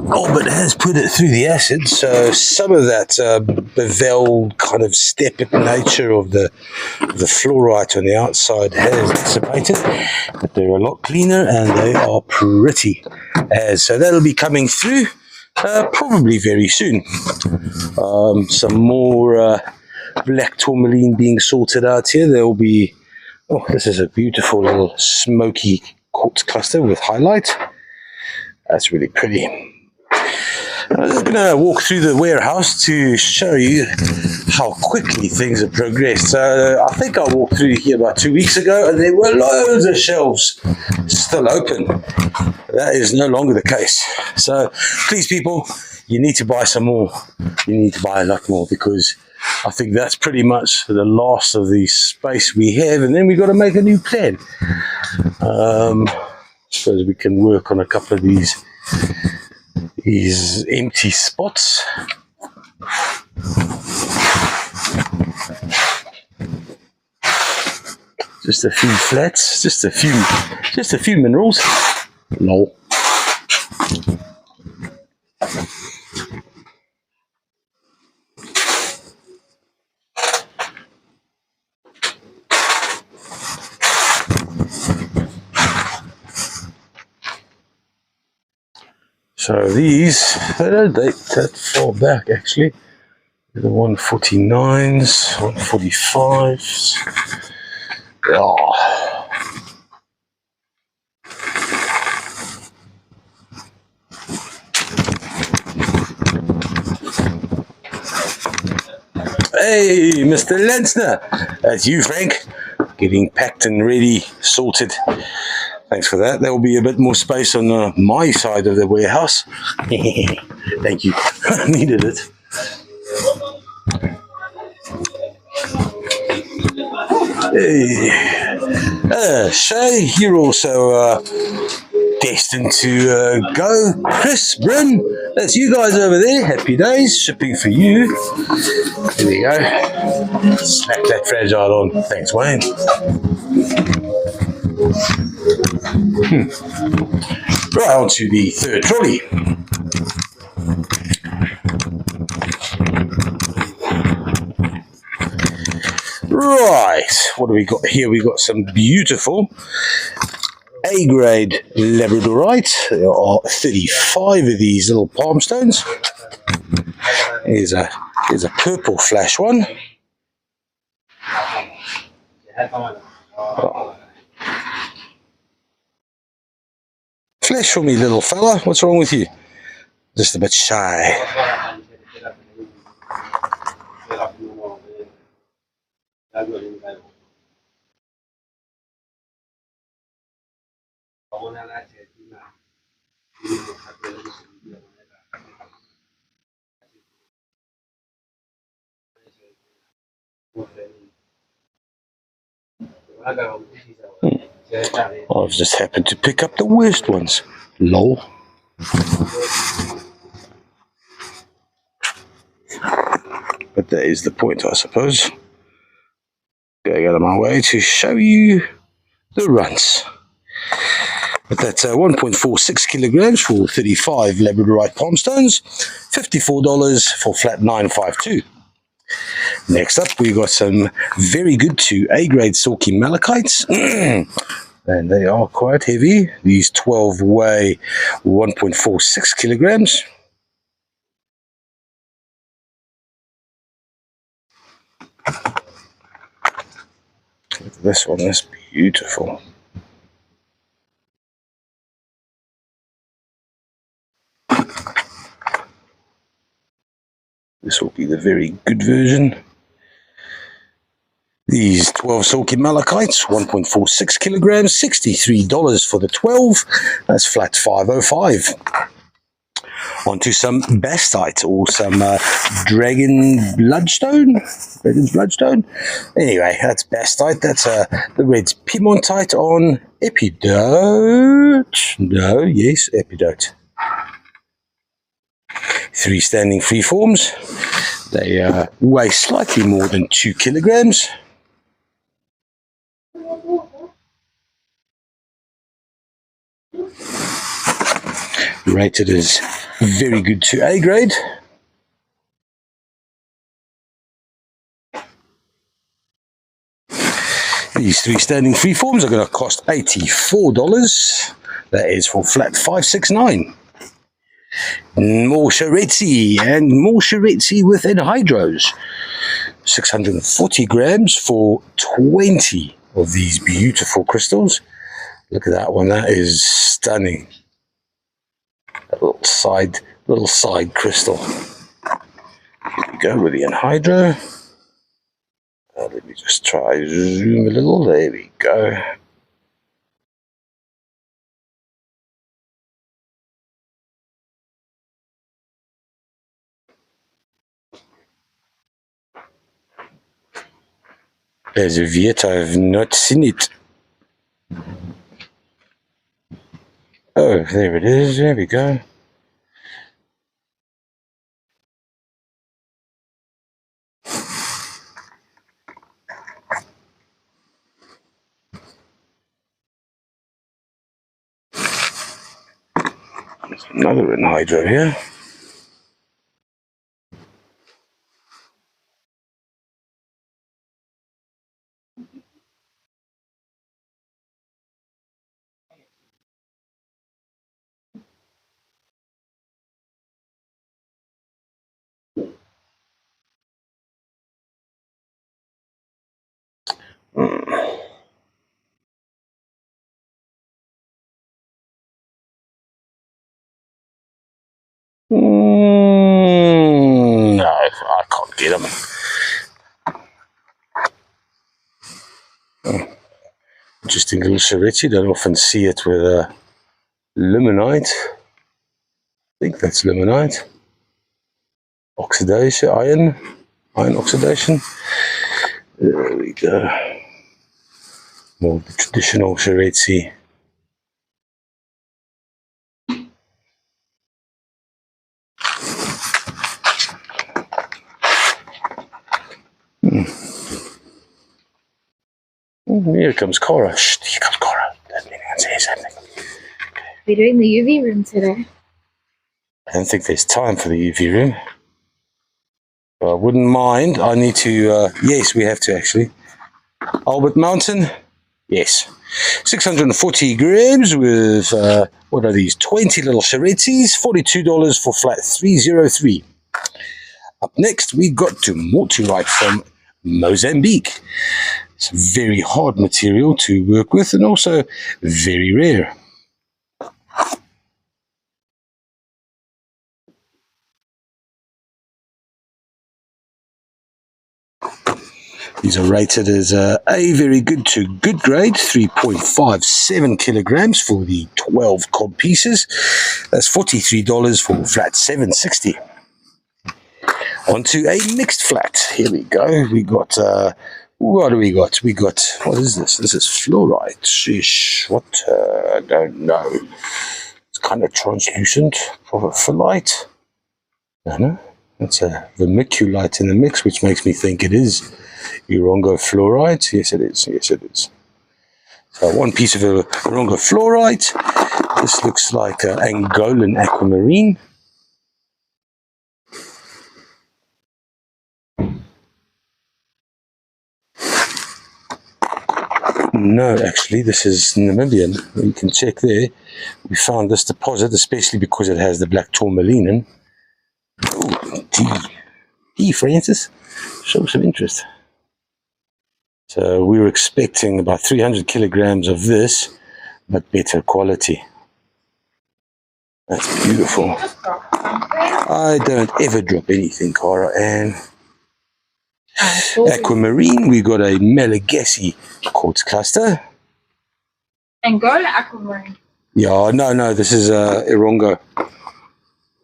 Albert has put it through the acid, so some of that beveled kind of steppe nature of the fluorite on the outside has dissipated, but they're a lot cleaner and they are pretty. So that'll be coming through probably very soon. Some more black tourmaline being sorted out here. There will be, oh, this is a beautiful little smoky quartz cluster with highlight. That's really pretty. I'm just going to walk through the warehouse to show you how quickly things have progressed. So I think I walked through here about 2 weeks ago and there were loads of shelves still open. That is no longer the case. So please, people, you need to buy some more. You need to buy a lot more, because I think that's pretty much the last of the space we have, and then we've got to make a new plan. Suppose we can work on a couple of these empty spots. Just a few flats, just a few minerals. Lol. So these, they don't date that far back actually. The 149s, 145s. Oh. Hey, Mr. Lensner, that's you, Frank. Getting packed and ready, sorted. Thanks for that. There will be a bit more space on my side of the warehouse. Thank you. I needed it. Hey. Shay, you're also destined to go. Chris, Bryn, that's you guys over there. Happy days. Shipping for you. There we go. Slap that fragile on. Thanks, Wayne. Right, on to the third trolley. Right, what do we got here? We got some beautiful A-grade labradorite. There are 35 of these little palmstones. Here's a purple flash one. Oh. Flash for me, little fella. What's wrong with you? Just a bit shy. I've just happened to pick up the worst ones. Lol. But that is the point, I suppose. Going out of my way to show you the runs. But that's 1.46 kilograms for 35 labradorite palmstones, $54 for flat 952. Next up, we've got some very good to A-grade Smoky malachites. And they are quite heavy. These 12 weigh 1.46 kilograms. Look at this one, that's beautiful. This will be the very good version. These 12 Smoky malachites, 1.46 kilograms, $63 for the 12. That's flat 505. On to some bastite, or some dragon's bloodstone. Anyway, that's bastite. That's the red piemontite on epidote. No, yes, epidote. 3 standing freeforms. They weigh slightly more than 2 kilograms. Rated as very good to A grade. These 3 standing freeforms are going to cost $84. That is for flat 569. More Sharetzi and more Sharetzi with anhydros. 640 grams for 20 of these beautiful crystals. Look at that one, that is stunning. A little side crystal. Here we go with the anhydro. Let me just try zoom a little. There we go. As of yet, I have not seen it. Oh, there it is. There we go. There's another anhydro here. No, I can't get them. Interesting little charity. Don't often see it with limonite. I think that's limonite. Oxidation, iron oxidation. There we go. More of the traditional charity. Here comes Cora. Shh, here comes Cora. Doesn't anyone say something? We're doing the UV room today. I don't think there's time for the UV room. But I wouldn't mind. I need to, yes, we have to actually. Albert Mountain, yes. 640 grams with, what are these? 20 little charities, $42 for flat 303. Up next, we got tumultuite from Mozambique. It's a very hard material to work with and also very rare. These are rated as a very good to good grade, 3.57 kilograms for the 12 cob pieces. That's $43 for flat 760. Onto a mixed flat. Here we go. We got, what do we got? We got, what is this? This is fluorite. Sheesh, what? I don't know. It's kind of translucent. Phospholite. I don't know. That's a vermiculite in the mix, which makes me think it is Urongo fluorite. Yes, it is. Yes, it is. So one piece of Urongo fluorite. This looks like Angolan aquamarine. No, actually, this is Namibian. You can check there. We found this deposit, especially because it has the black tourmaline. Oh, D, Francis, show some interest. So we were expecting about 300 kilograms of this, but better quality. That's beautiful. I don't ever drop anything, Cara. And aquamarine, we got a Malagasy quartz cluster. Angola aquamarine. Yeah, no, this is Urongo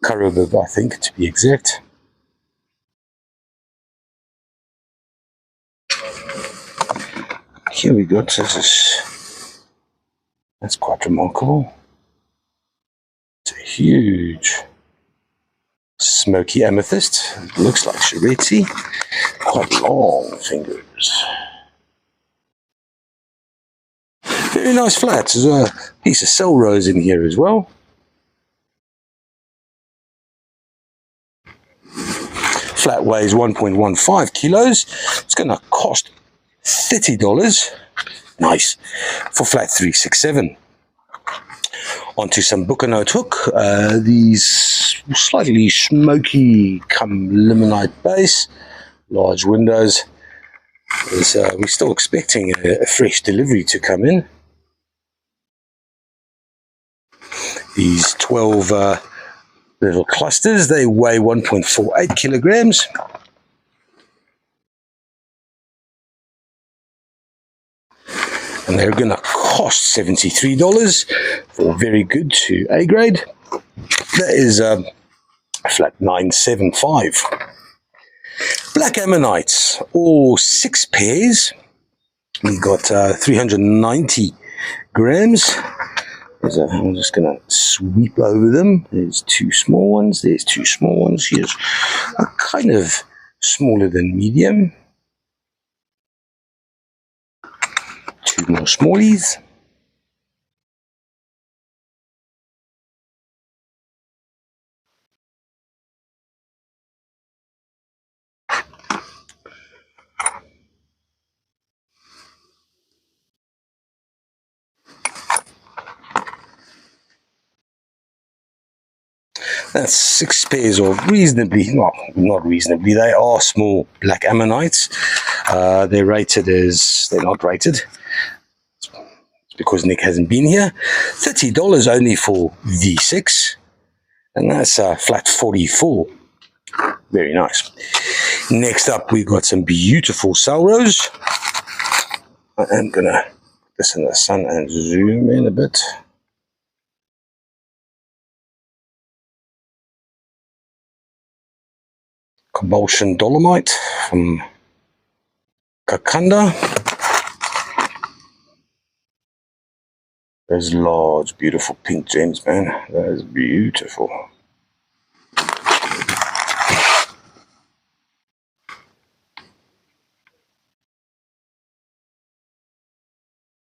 Caribib, I think, to be exact. Here we got, that's quite remarkable. It's a huge Smoky Amethyst. It looks like charity. Quite long fingers. Very nice flats. There's a piece of cell rose in here as well. Flat weighs 1.15 kilos. It's going to cost $30. Nice. For flat 367. Onto some Bucanote hook. These slightly smoky come limonite base. Large windows. We're still expecting a fresh delivery to come in. These 12 little clusters, they weigh 1.48 kilograms. And they're going to cost $73 for very good to A grade. That is flat 975. Black ammonites, all 6 pairs. We got 390 grams. I'm just going to sweep over them. There's two small ones. There's two small ones. Here's a kind of smaller than medium. Two more smallies. That's 6 pairs of reasonably, well, not reasonably, they are small black ammonites. They're rated as, they're not rated. It's because Nick hasn't been here. $30 only for V6. And that's flat 44. Very nice. Next up, we've got some beautiful Salros. I am going to put this in the sun and zoom in a bit. Convulsion dolomite from Kakanda. Those large, beautiful pink gems, man. That is beautiful.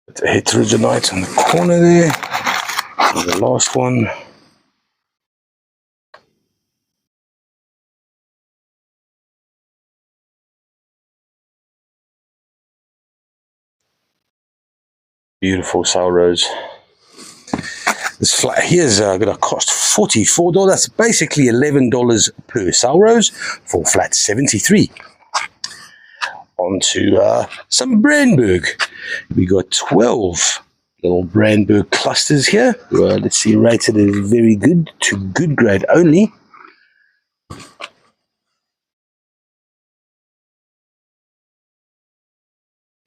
The heterogenite in the corner there. And the last one. Beautiful Salros. This flat here's going to cost $44. That's basically $11 per Salros for flat 73. On to some Brandberg. We got 12 little Brandberg clusters here. Let's see, rated as very good to good grade only.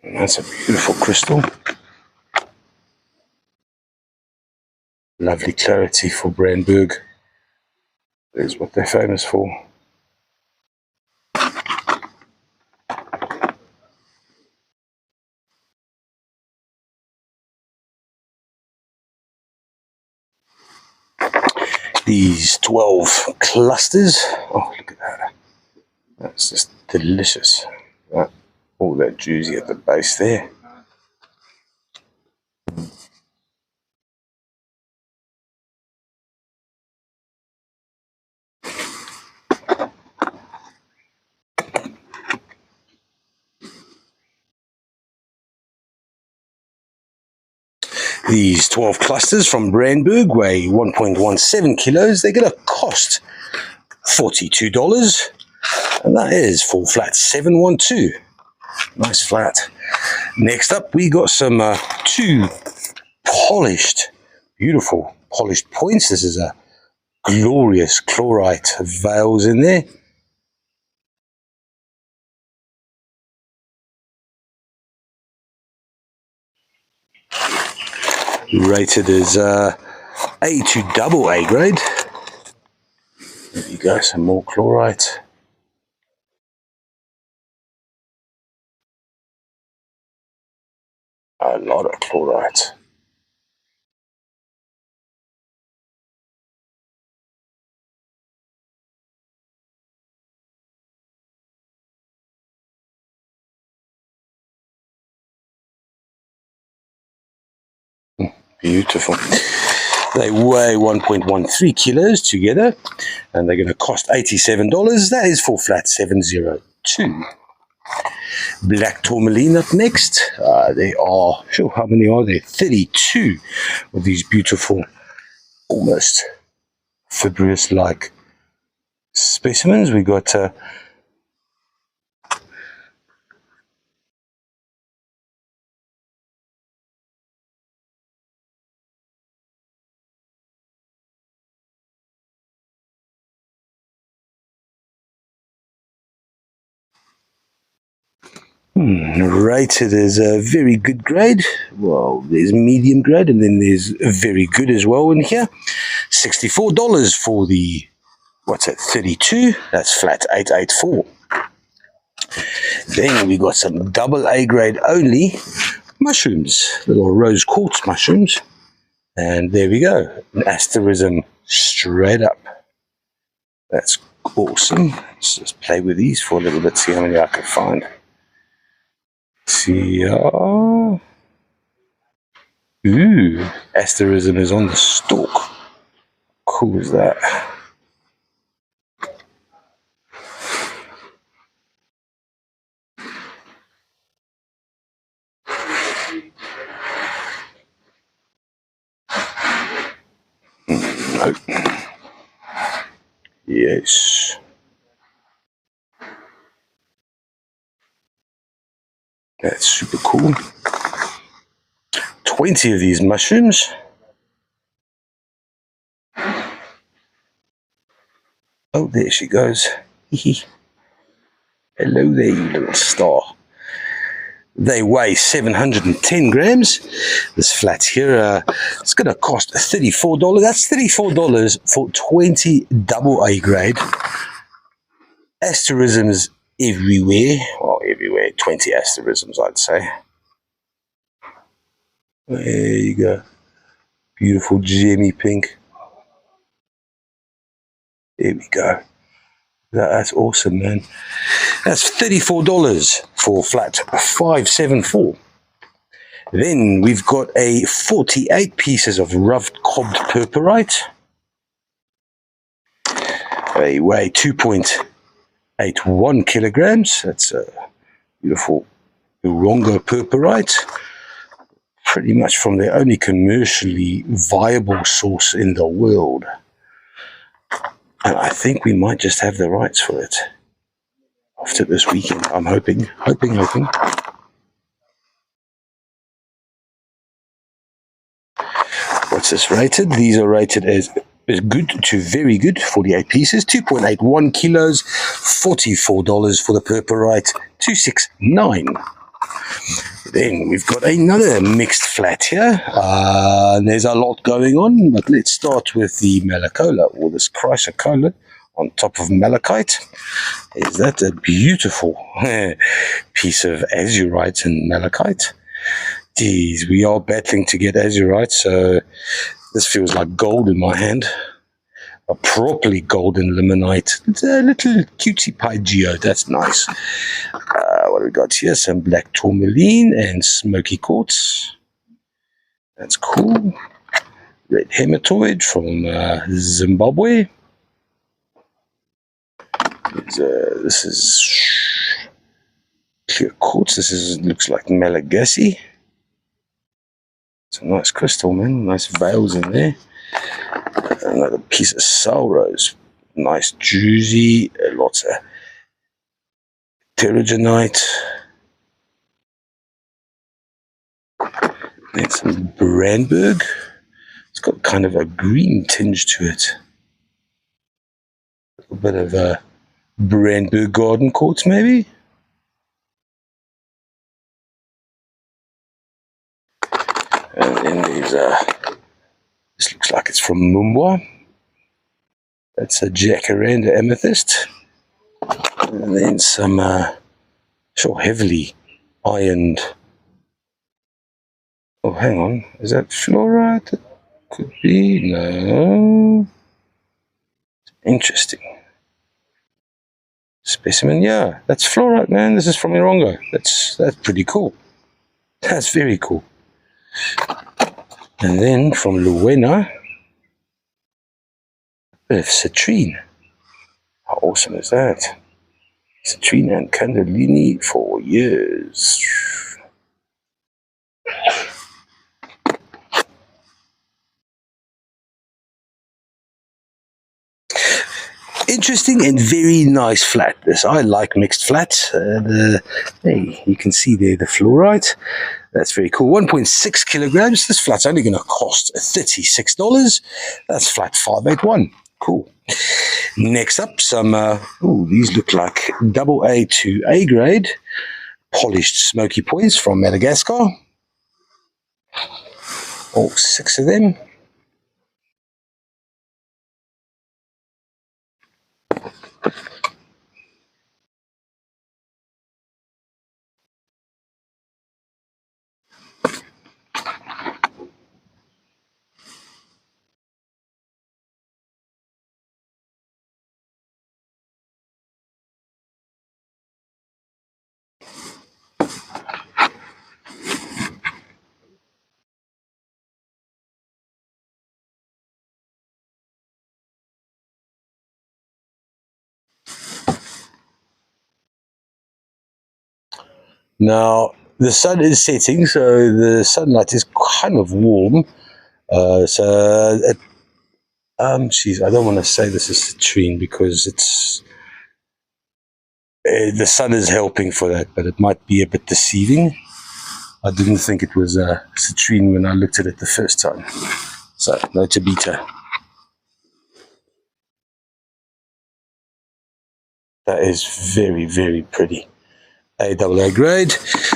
And that's a beautiful crystal. Lovely clarity for Brandberg. That's what they're famous for. These 12 clusters. Oh, look at that. That's just delicious. All that juicy at the base there. These 12 clusters from Brandberg weigh 1.17 kilos. They're going to cost $42. And that is for flat 712. Nice flat. Next up, we got some two polished, beautiful polished points. This is a glorious chlorite veils in there. Rated as A to double A grade. There you go, some more chlorite. A lot of chlorite. Beautiful. They weigh 1.13 kilos together, and they're going to cost $87. That is for flat 702. Black tourmaline up next. There are, how many are there? 32 of these beautiful, almost fibrous-like specimens. We got rated as a very good grade. Well, there's medium grade, and then there's very good as well in here. $64 for the, what's it, 32. That's flat 884. Then we got some double A grade only mushrooms, little rose quartz mushrooms. And there we go, an asterism straight up. That's awesome. Let's just play with these for a little bit, see how many I can find. See, ooh, asterism is on the stalk. Cool is that? Nope. Yes. That's super cool. 20 of these mushrooms. Oh, there she goes. Hello there, you little star. They weigh 710 grams. This flat here, it's going to cost $34. That's $34 for 20 double A grade. Asterisms everywhere. Well, everywhere. 20 asterisms, I'd say. There you go. Beautiful gemmy pink. There we go. That's awesome, man. That's $34 for flat 574. Then we've got a 48 pieces of rough cobbed purpurite. They weigh 2.81 kilograms. That's a beautiful Urongo purpurite. Pretty much from the only commercially viable source in the world. And I think we might just have the rights for it after this weekend. I'm hoping. What's this rated? These are rated as good to very good, 48 pieces, 2.81 kilos, $44 for the purpurite, 269. Then we've got another mixed flat here. There's a lot going on, but let's start with the malacola, or this chrysocolla on top of malachite. Is that a beautiful piece of azurite and malachite? Geez, we are battling to get azurite, so this feels like gold in my hand. A properly golden limonite. It's a little cutie pie geode. That's nice. What do we got here? Some black tourmaline and smoky quartz. That's cool. Red hematoid from Zimbabwe. This is clear quartz. Looks like Malagasy. It's a nice crystal, man. Nice veils in there. Another piece of soul rose. Nice juicy. Lots of pterogenite. Then some Brandberg. It's got kind of a green tinge to it. A little bit of a Brandberg garden quartz, maybe. And then there's this looks like it's from Mumbwa. That's a jacaranda amethyst. And then some heavily ironed. Oh, hang on. Is that fluorite? That could be. No. Interesting. Specimen, yeah. That's fluorite, man. This is from Urongo. That's pretty cool. That's very cool. And then from Luena, a bit of citrine. How awesome is that? Citrine and Candellini for years. Interesting and very nice flat. This, I like mixed flats. Hey, you can see there the fluorite. That's very cool. 1.6 kilograms. This flat's only going to cost $36. That's flat 581. Cool. Next up, some, these look like double A to A grade polished smoky points from Madagascar. All 6 of them. Now, the sun is setting, so the sunlight is kind of warm. Geez, I don't want to say this is citrine because it's the sun is helping for that, but it might be a bit deceiving. I didn't think it was citrine when I looked at it the first time. So, no tabita. That is very, very pretty. AA grade.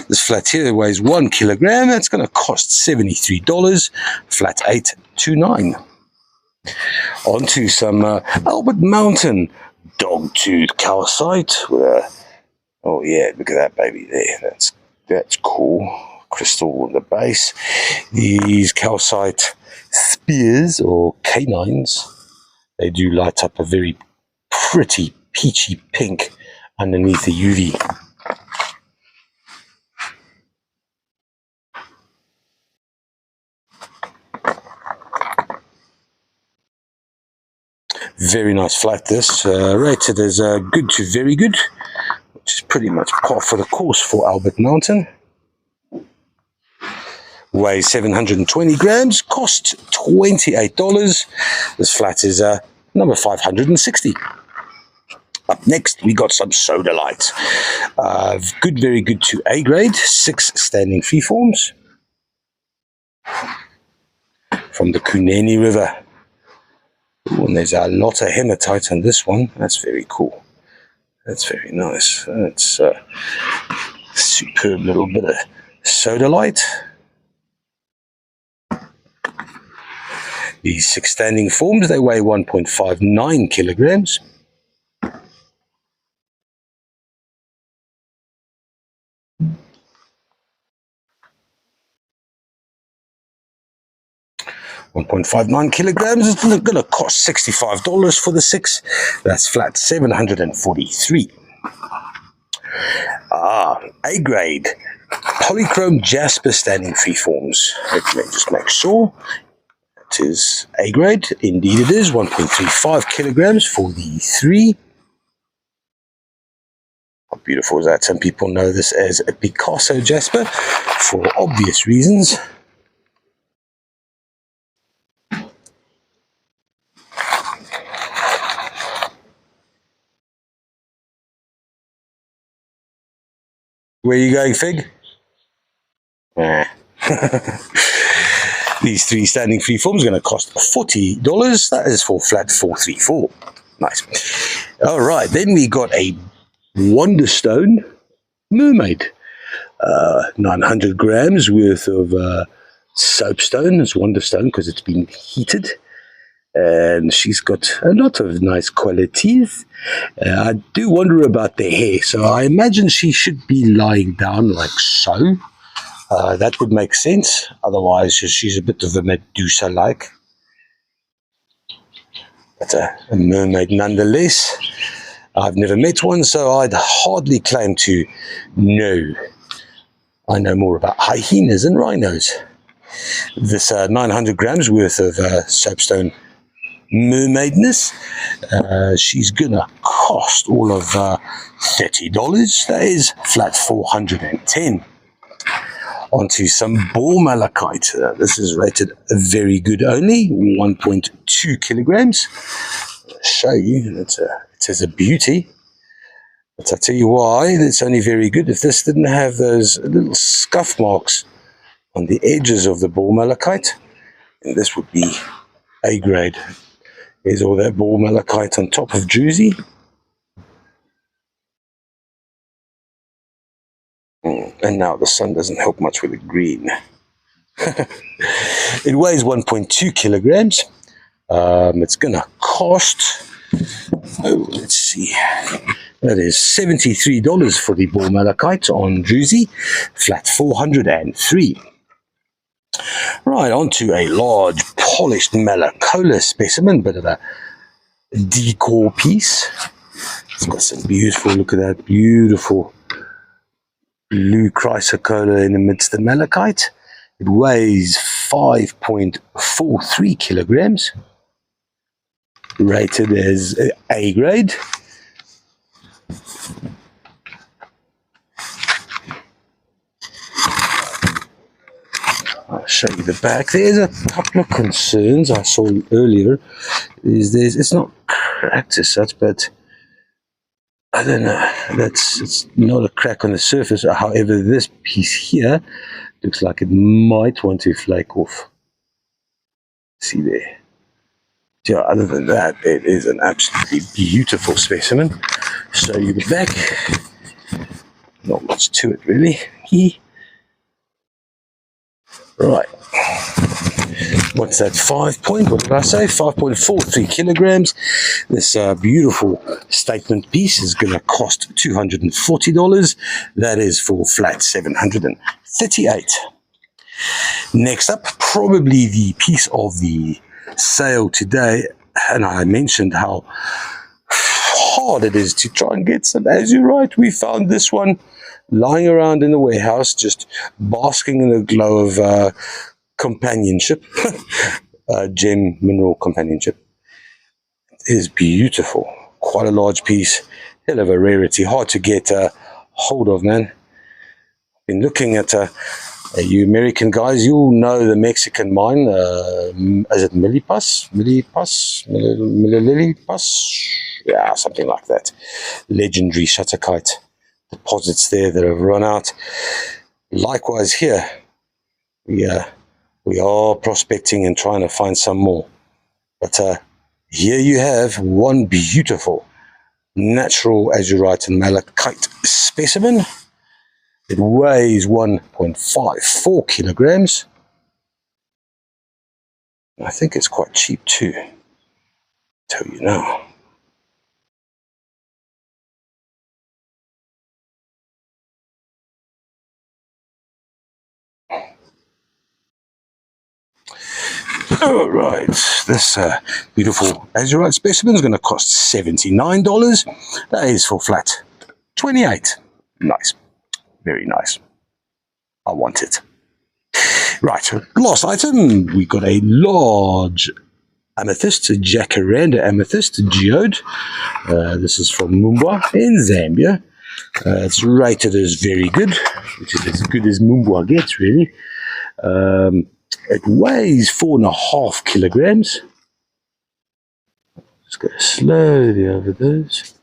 This flat here weighs 1 kilogram. That's going to cost $73. Flat 829. On to some Albert Mountain dogtooth calcite. Oh yeah, look at that baby there. That's cool. Crystal on the base. These calcite spears or canines, they do light up a very pretty peachy pink underneath the UV. Very nice flat this, rated as good to very good, which is pretty much par for the course for Albert Mountain. Weighs 720 grams, cost $28. This flat is number 560. Up next, we got some sodalite. Good, very good to A grade, 6 standing freeforms from the Kunene River. Ooh, and there's a lot of hematite on this one. That's very cool. That's very nice. That's a superb little bit of sodalite. These 6 standing forms, they weigh 1.59 kilograms. $1.59 kilograms is going to cost $65 for the 6. That's flat 743. A grade polychrome jasper standing freeforms. Let me just make sure it is A grade. Indeed, it is 1.35 kilograms for the 3. How beautiful is that? Some people know this as a Picasso jasper for obvious reasons. Where are you going, Fig? These 3 standing freeforms are going to cost $40. That is for flat 434. Nice. All right, then we got a Wonderstone mermaid. 900 grams worth of soapstone. It's Wonderstone because it's been heated. And she's got a lot of nice qualities. I do wonder about the hair, so I imagine she should be lying down like so. That would make sense. Otherwise, she's a bit of a Medusa-like. But a mermaid nonetheless. I've never met one, so I'd hardly claim to know. I know more about hyenas and rhinos. This 900 grams worth of soapstone mermaidness, she's gonna cost all of $30. That is flat 410. Onto some ball malachite. This is rated very good only, 1.2 kilograms. I'll show you, it is a beauty. But I'll tell you why it's only very good. If this didn't have those little scuff marks on the edges of the ball malachite, then this would be A grade. There's all that ball malachite on top of druzy. And now the sun doesn't help much with the green. It weighs 1.2 kilograms. It's going to cost, let's see, that is $73 for the ball malachite on druzy, flat 403. Right, on to a large polished malacola specimen, bit of a decor piece. It's got some beautiful, look at that, beautiful blue chrysocolla in amidst the malachite. It weighs 5.43 kilograms, rated as A grade. show you the back. There's a couple of concerns I saw earlier. It's not cracked as such, but I don't know. It's not a crack on the surface. However, this piece here looks like it might want to flake off. See there. Yeah, other than that, it is an absolutely beautiful specimen. Show you the back. Not much to it, really. Right. What's that? What did I say? 5.43 kilograms. This beautiful statement piece is going to cost $240. That is for flat 738. Next up, probably the piece of the sale today, and I mentioned how hard it is to try and get some azurite. We found this one lying around in the warehouse, just basking in the glow of companionship, gem mineral companionship. It is beautiful, quite a large piece, hell of a rarity, hard to get hold of, man. Been looking at you American guys, you'll know the Mexican mine. Is it Milipus? Yeah, something like that. Legendary shutterkite deposits there that have run out. Likewise here, we are prospecting and trying to find some more. But here you have one beautiful natural azurite and malachite specimen. It weighs 1.54 kilograms. I think it's quite cheap too. Tell you now. All right, this beautiful azurite specimen is going to cost $79. That is for flat 28. Nice. Very nice. I want it. Right, last item. We got a large amethyst, a jacaranda amethyst geode. This is from Mumbwa in Zambia. It's rated as very good, which is as good as Mumbwa gets, really. It weighs 4.5 kilograms. Just go slowly over those.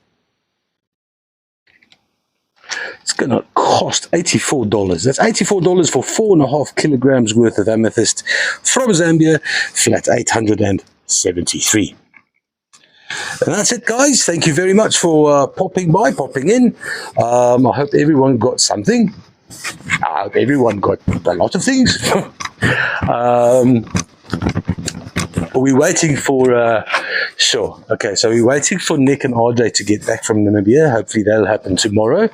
It's going to cost $84. That's $84 for 4.5 kilograms worth of amethyst from Zambia, flat 873. And that's it, guys. Thank you very much for popping in. I hope everyone got something. I hope everyone got a lot of things. We're waiting for, sure. Okay, so we're waiting for Nick and RJ to get back from Namibia. Hopefully that'll happen tomorrow.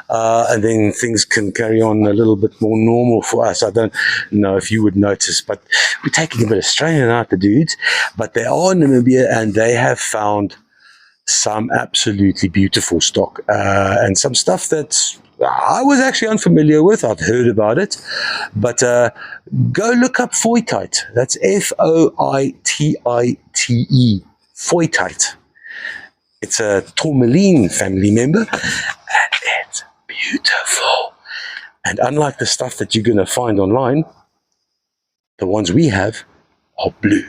And then things can carry on a little bit more normal for us. I don't know if you would notice, but we're taking a bit of strain out the dudes. But they are in Namibia and they have found some absolutely beautiful stock and some stuff that I was actually unfamiliar with. I've heard about it, but go look up foytite. That's Foitite, foytite. It's a tourmaline family member, and it's beautiful. And unlike the stuff that you're going to find online, the ones we have are blue.